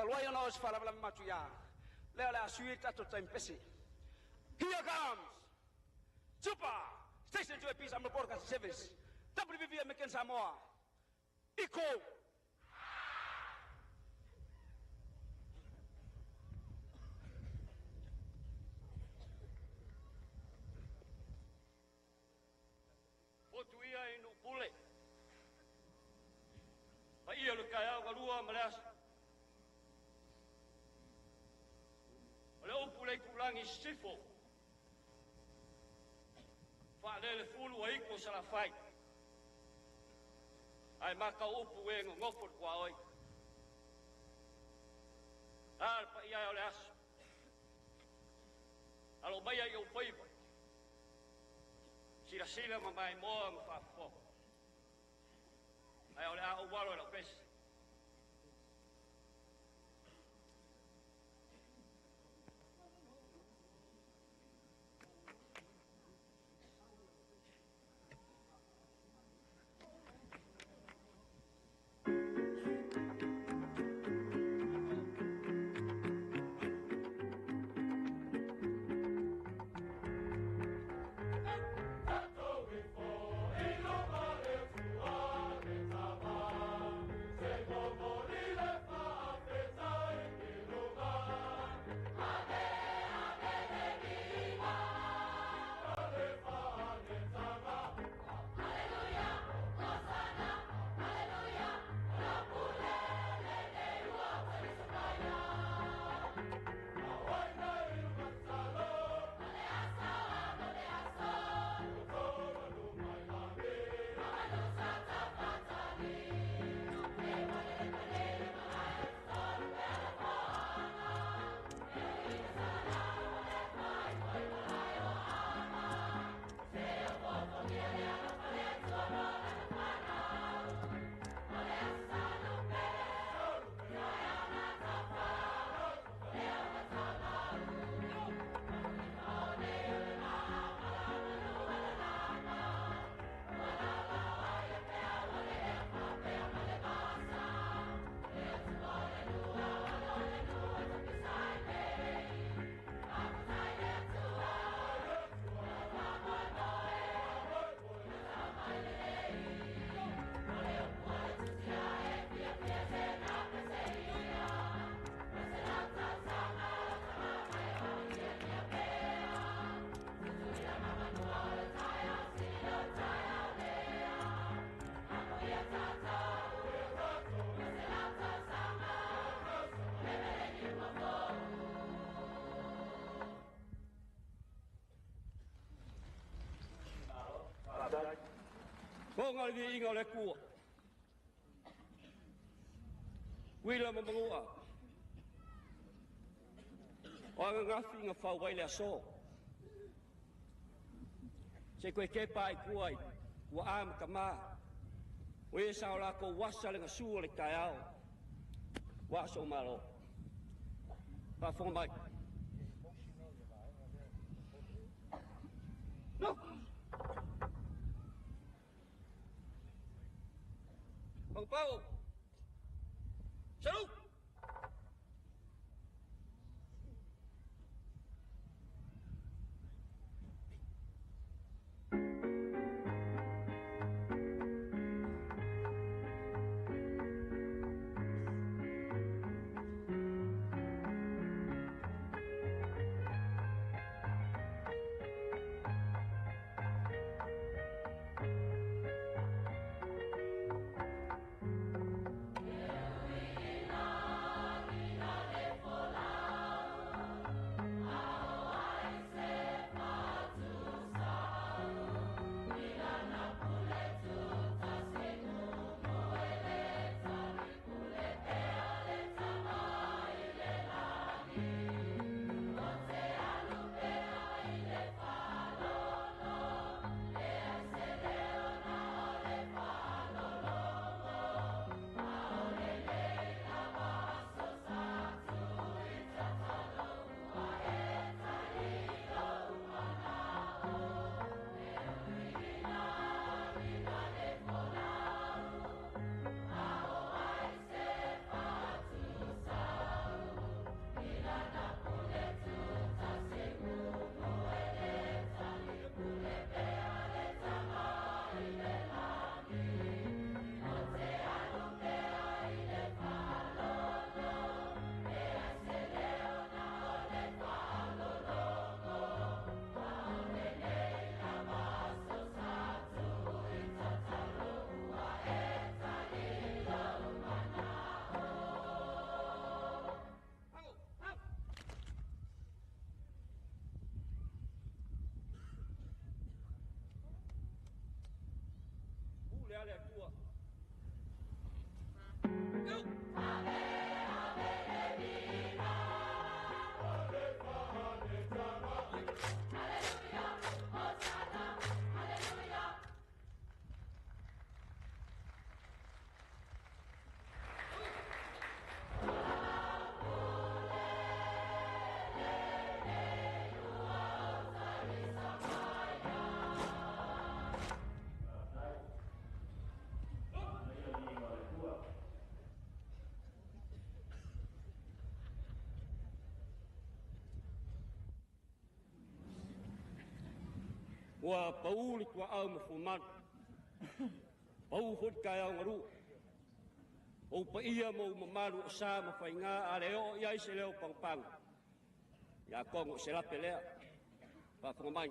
Talway on us for a matuya. Let us sweet at the time pessy. Here comes Super Station to a piece of the broadcast service. WVV Mekan Samoa. Eco. Otuia inu pule. Ia le kaya walua malas. Ole upule kulangi sifo. Fa le fulu ai ko sala fai. Ai maka upu e ngofo kwa oi. Al pa ia ole as. Alo baya yo pai. Sila mamai moa mafafo. Ai ole a walo la pes. Konga ni inga le kua. Wila mamangua. Oanga ngafi nga whawai le aso. Se koe ke pai kuai, kua am kama. Oe sao la ko wasa le ngasua le kai au. Waso malo. Pa fonga mai. No. Bang Pau. Salut. Wa pauli kwa au mafuman. Pau hot kaya ngaru. O pa iya mo mamaru sa mafainga areo ya iseleo pang. Ya kong sila pelea. Pa pangmay.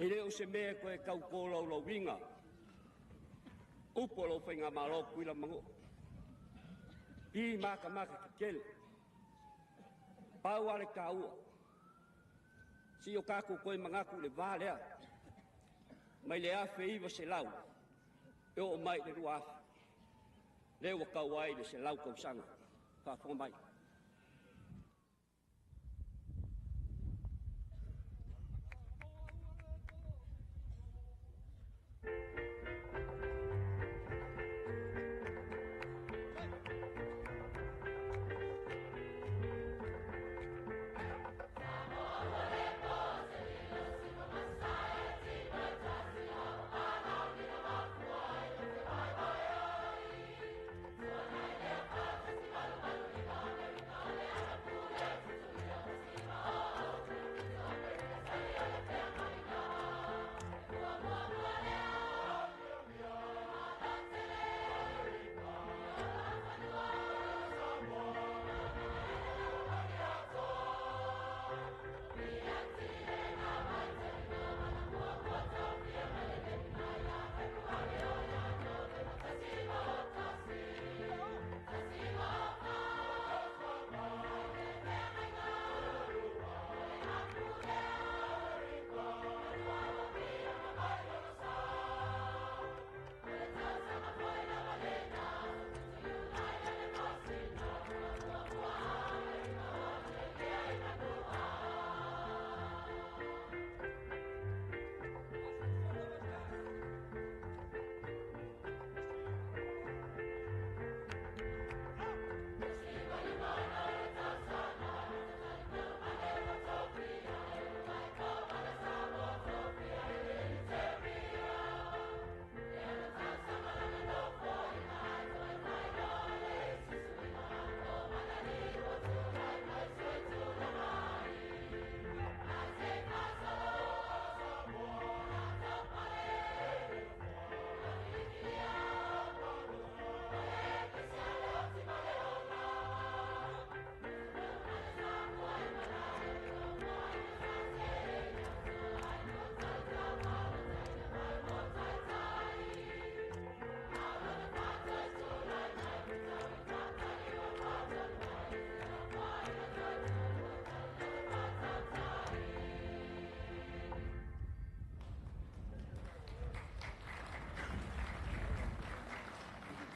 Ele o se mea koe kau kōlau lau winga. Upo lau whainga malo kuila mango. I maka ki kele. Pau ale ka ua. Si o kako koe mangaku le vālea. Mai le awhi iwa se lau. E o mai le rua awhi. Le wa kau ai le se lau kausanga. Ka whonga mai.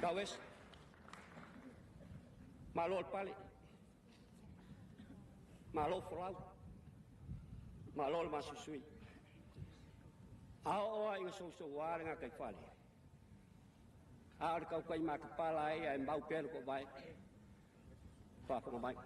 Kawes. Malol pali. Malol flau. Malol masusui. Ao ai so war nga kai fali. Ar kau kai makapala ai mbau pel ko bai. Pa ko bai.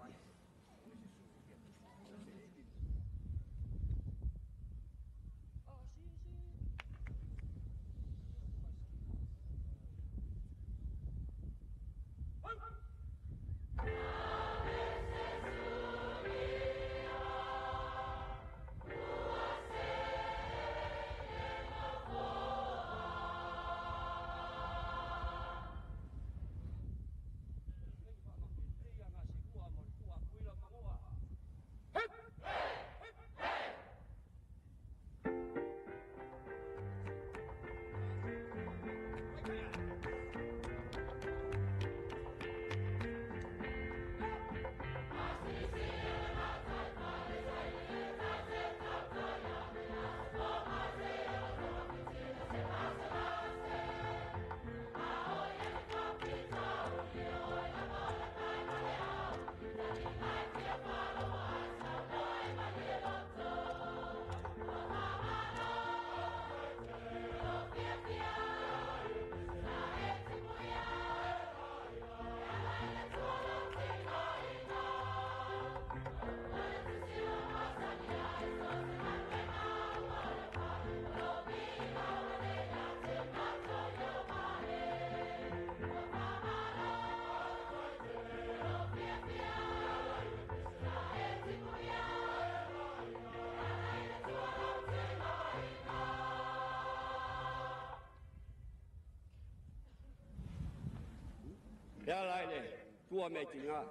Ya lai le, tua me tinga.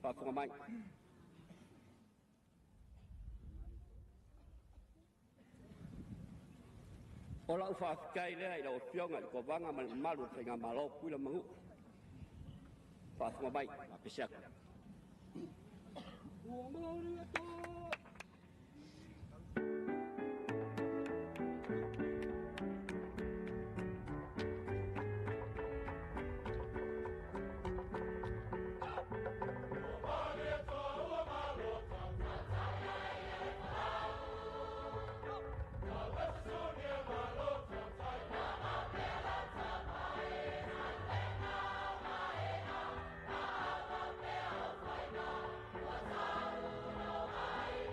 Pa ko mai. Ola ufa kai le ai lo fionga ko vanga malu tenga malo pula mangu. Pa ko mai, pa pesiak. Bye.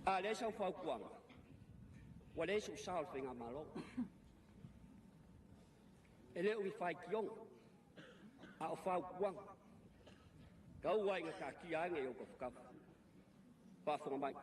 A le sau fau kuanga. Wa le su sao whenga malo. E le ui whai kiong. A o fau kuanga. Kau wai ngā ka ki ange o ka whakau. Whaafonga mai.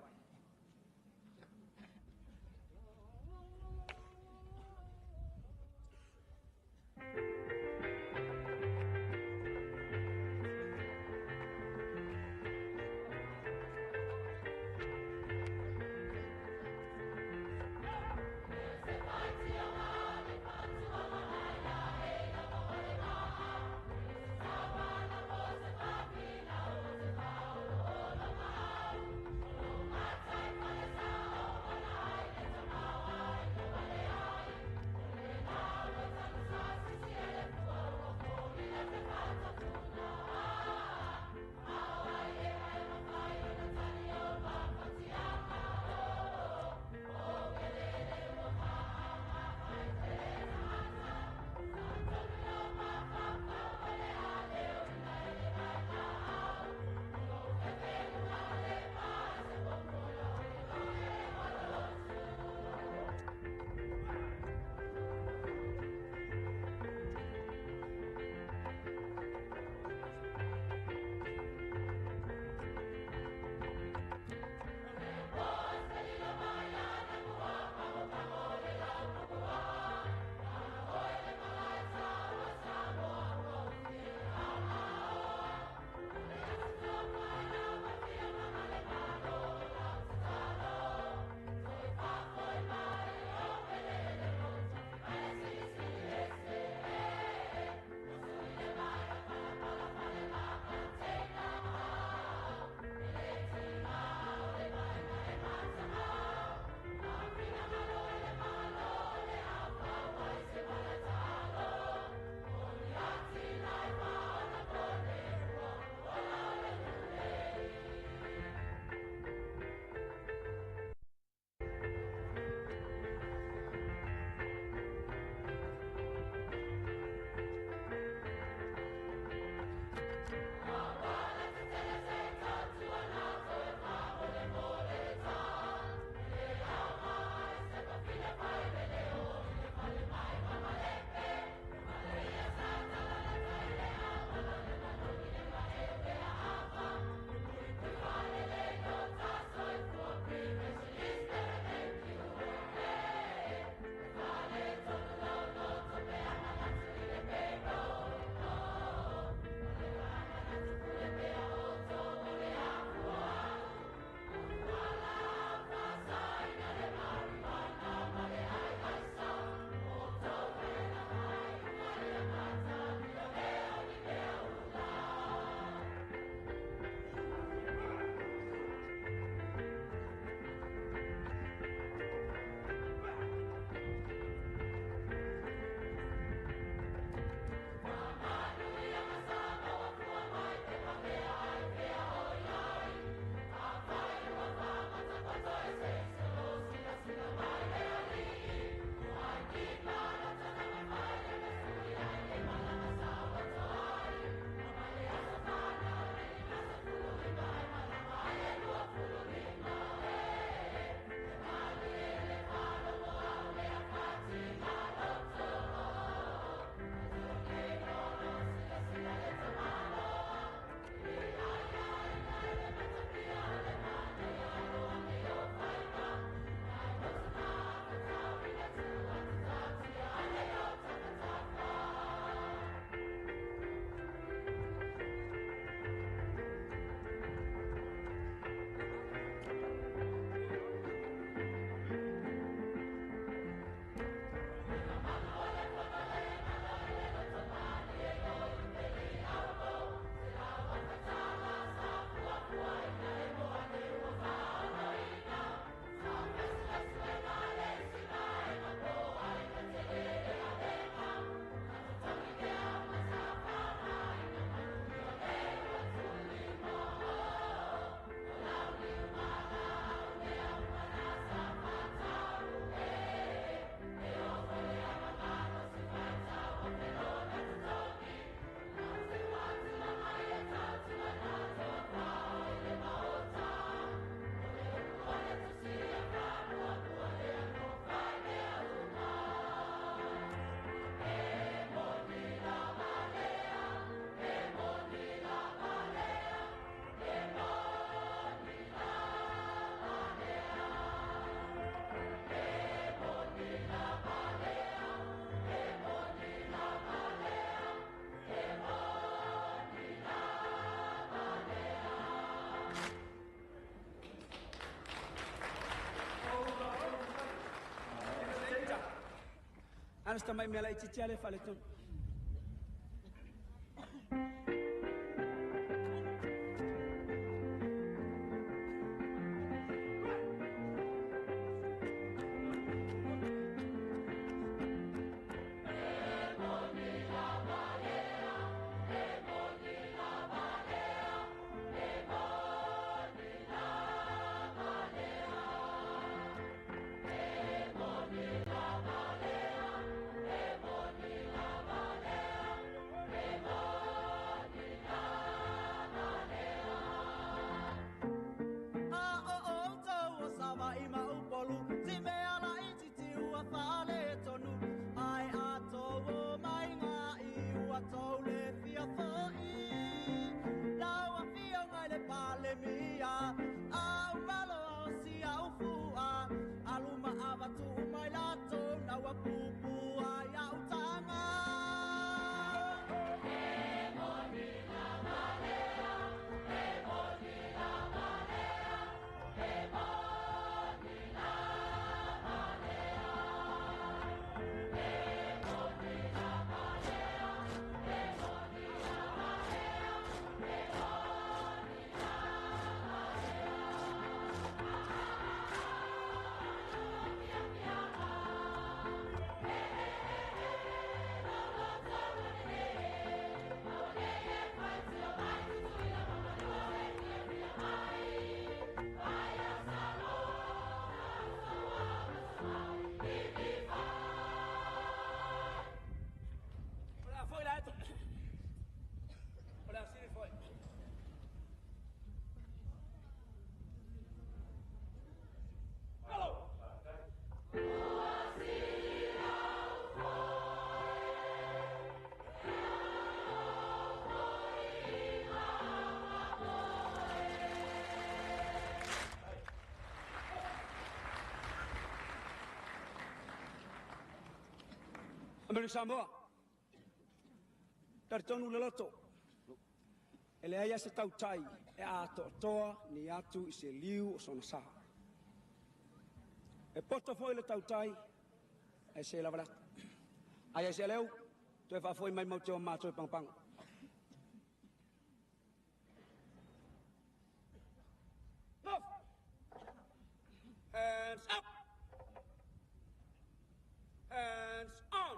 Anas tamai mela I titiale fale ton. Ameri Samoa. Tartonu le loto. Ele aia se tau tai e a toa ni atu I se liu o sona saha. E poto foi le tau tai e se lavara. Aia se leu, tu e fa foi mai mau te o mato e pang. Hands up! Hands on!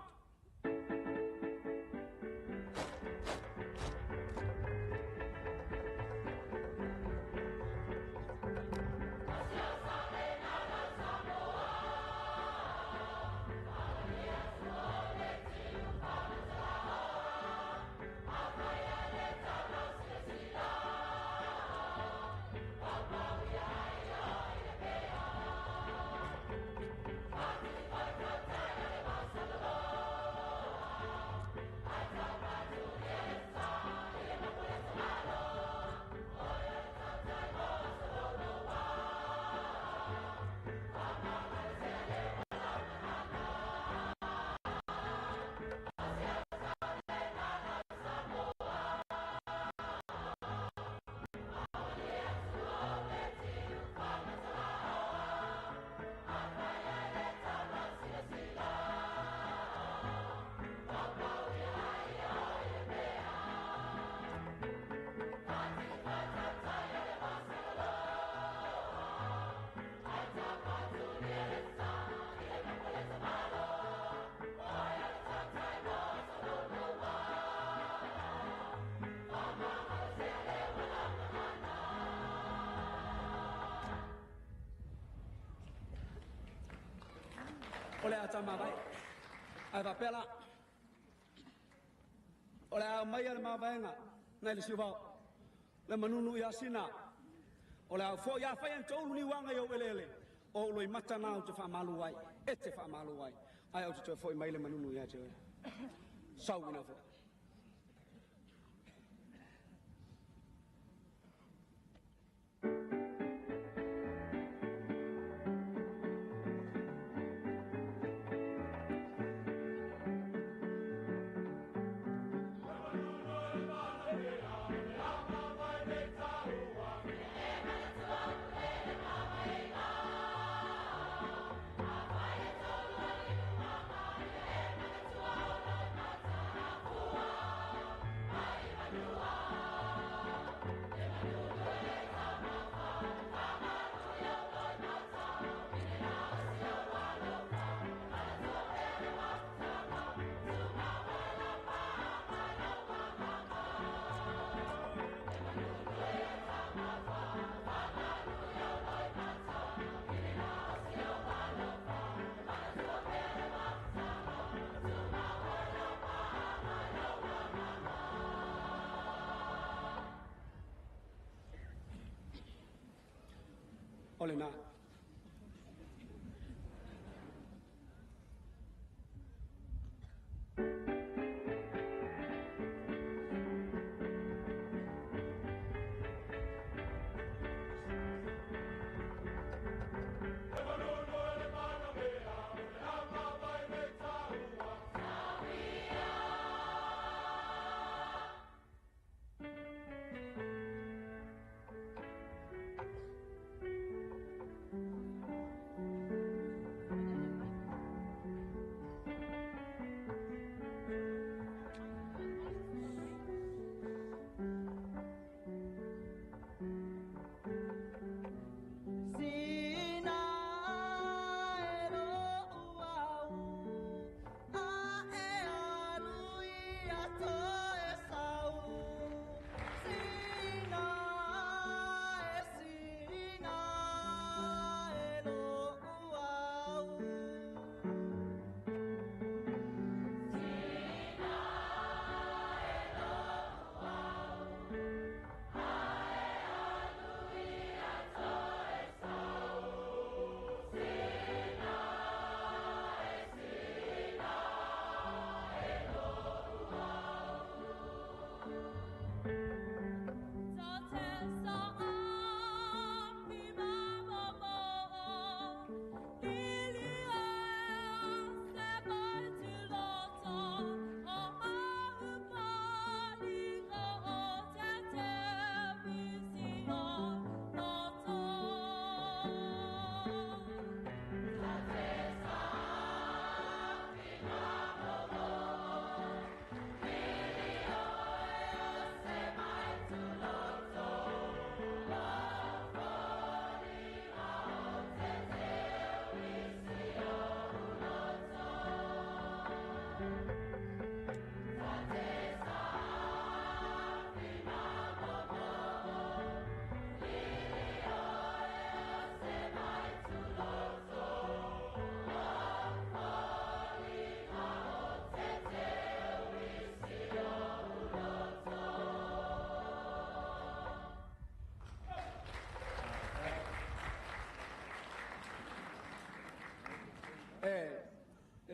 Ole ata mawai. Ai va pela. Ole a mai le mawaenga. Nai le siwa. Le manunu ya sina. Ole a fo ya fa en tolu ni wanga yo welele. O lo I mata na o te fa malu wai. E te fa malu wai. Ai o te fo I mai le manunu ya te. Sau na fo. o le nā.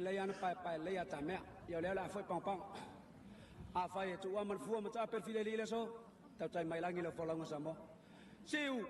Le ana pai le ata mea yo le la foi pang a fai tu wa man fu ma ta per file le so ta tai mai langi le folang sa mo siu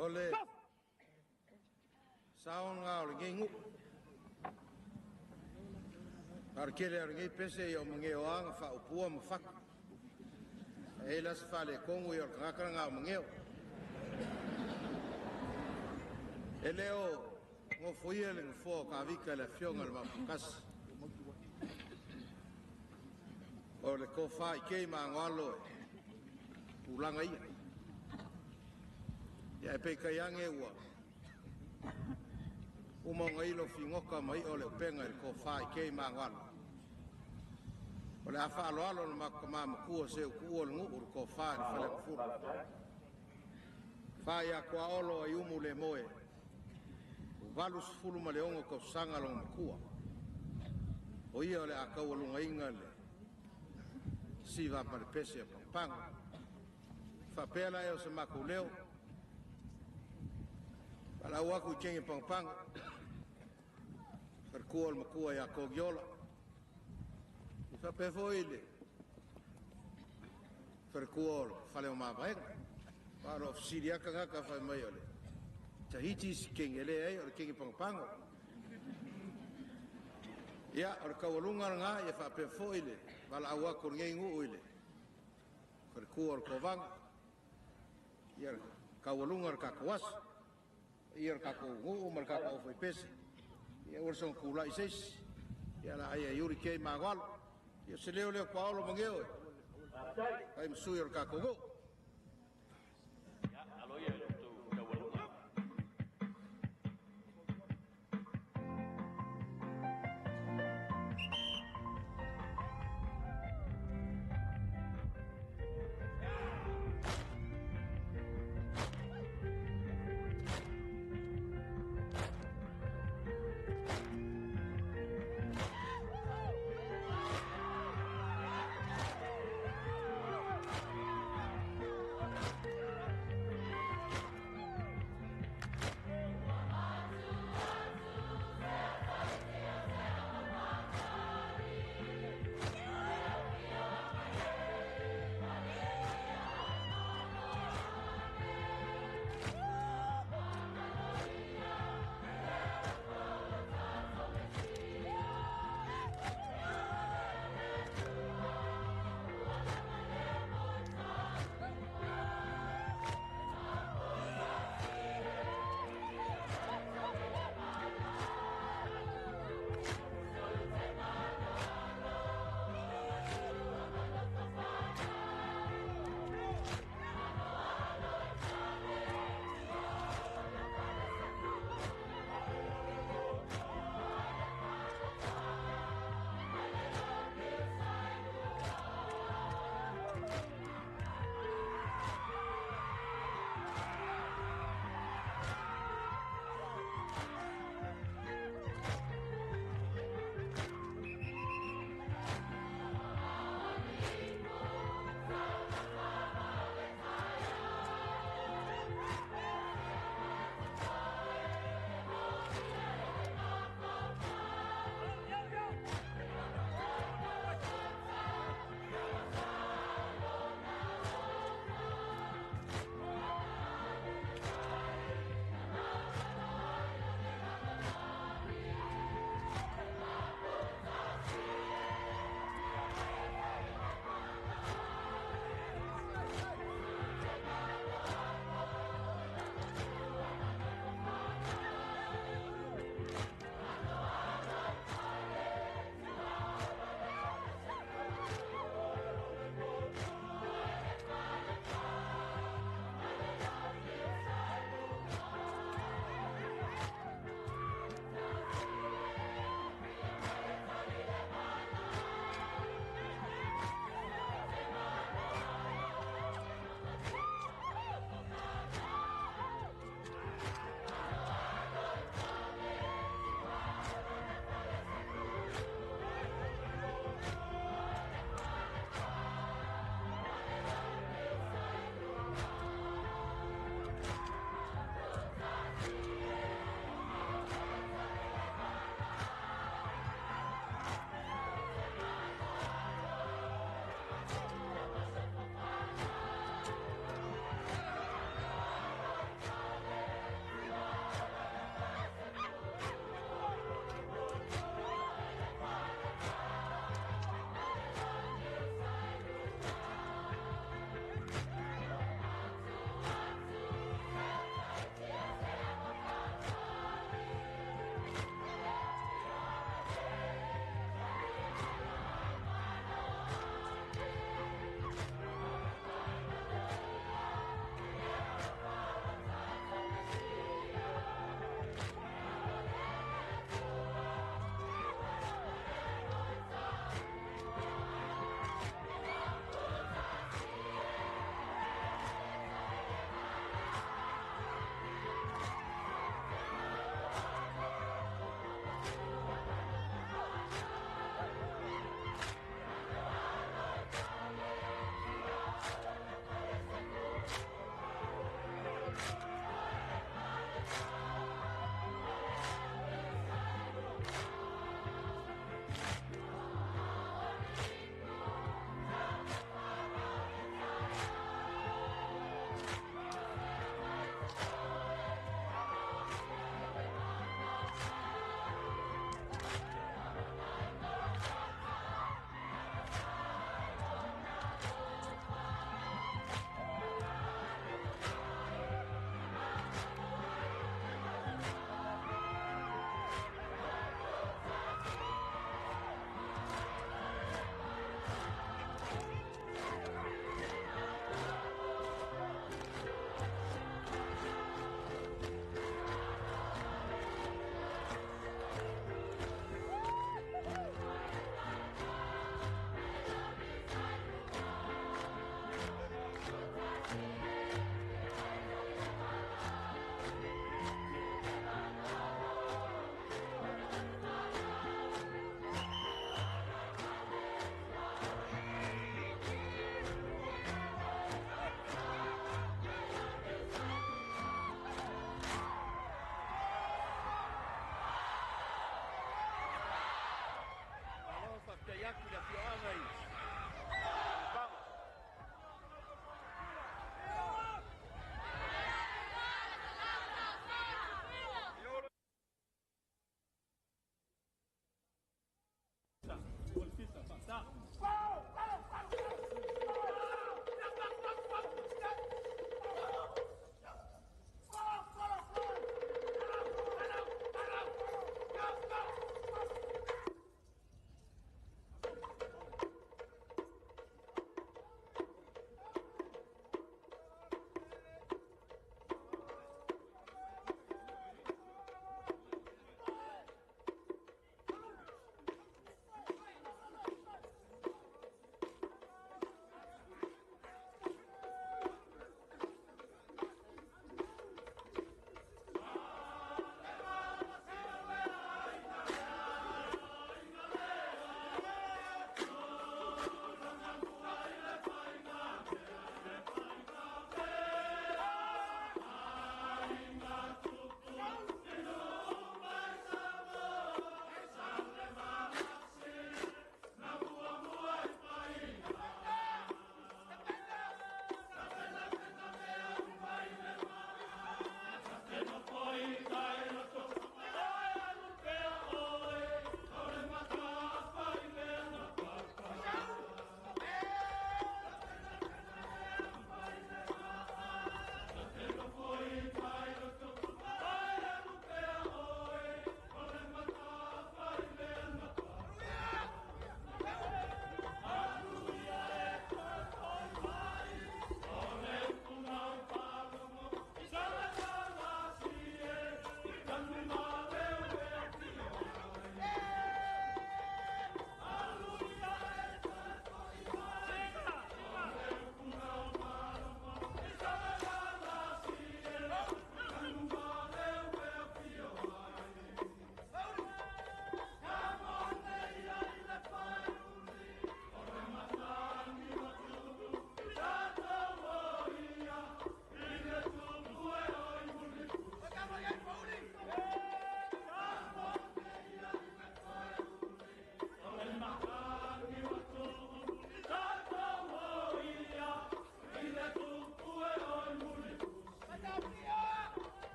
Ole saon ngau le ngu arkele ngi pese yo mnge oang fa upua mfak ela se fale kongu yo ngakra ngau mngeo eleo ngo foyele ngfo ka vika la fionga le mafukas ole ko fa ke ma ngalo ulanga ia ya pe ka yange wa uma ngai lo fingoka mai ole penga ko fa ke ma ngal ole afa lo alo ma ma ku se ku ol ngu ko fa fele fu fa ya ko olo yumu le moe valus fulu ma le ongo ko sanga lo ku o O ia le akau alunga inga le siva pa le pese pang. Whapela e o se maku leo. Pala waku kengi pang. Wharkua al makua ia kogiola. Whapefo ile. Wharkua al whale o mawaenga. Pala o siriaka ngaka whai mai ole. Tahiti si kengi ele ei o le kengi pang. Ia, o le kaualunga ngā ia whapefo ile. Pala au waku ngei ngu ile. Wharkua al kovanga. Ia kaualunga kakawas. Ia kako ngu mar kako foi pese. Ia urson kula ises. Ia la ia yuri kei magwal. Ia se leo Paulo mangeo. Ai msui kako ngu. aku le fioanga i. Vamos.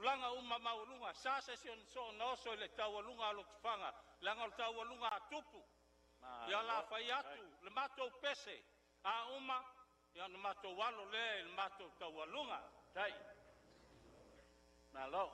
Langa uma maulunga, sa session so no so le tawalunga lo fanga, langa lo tawalunga tupu. Ya la fayatu, le mato pese, a uma, ya le mato walo le mato tawalunga. Tai. Na lo.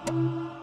Thank you.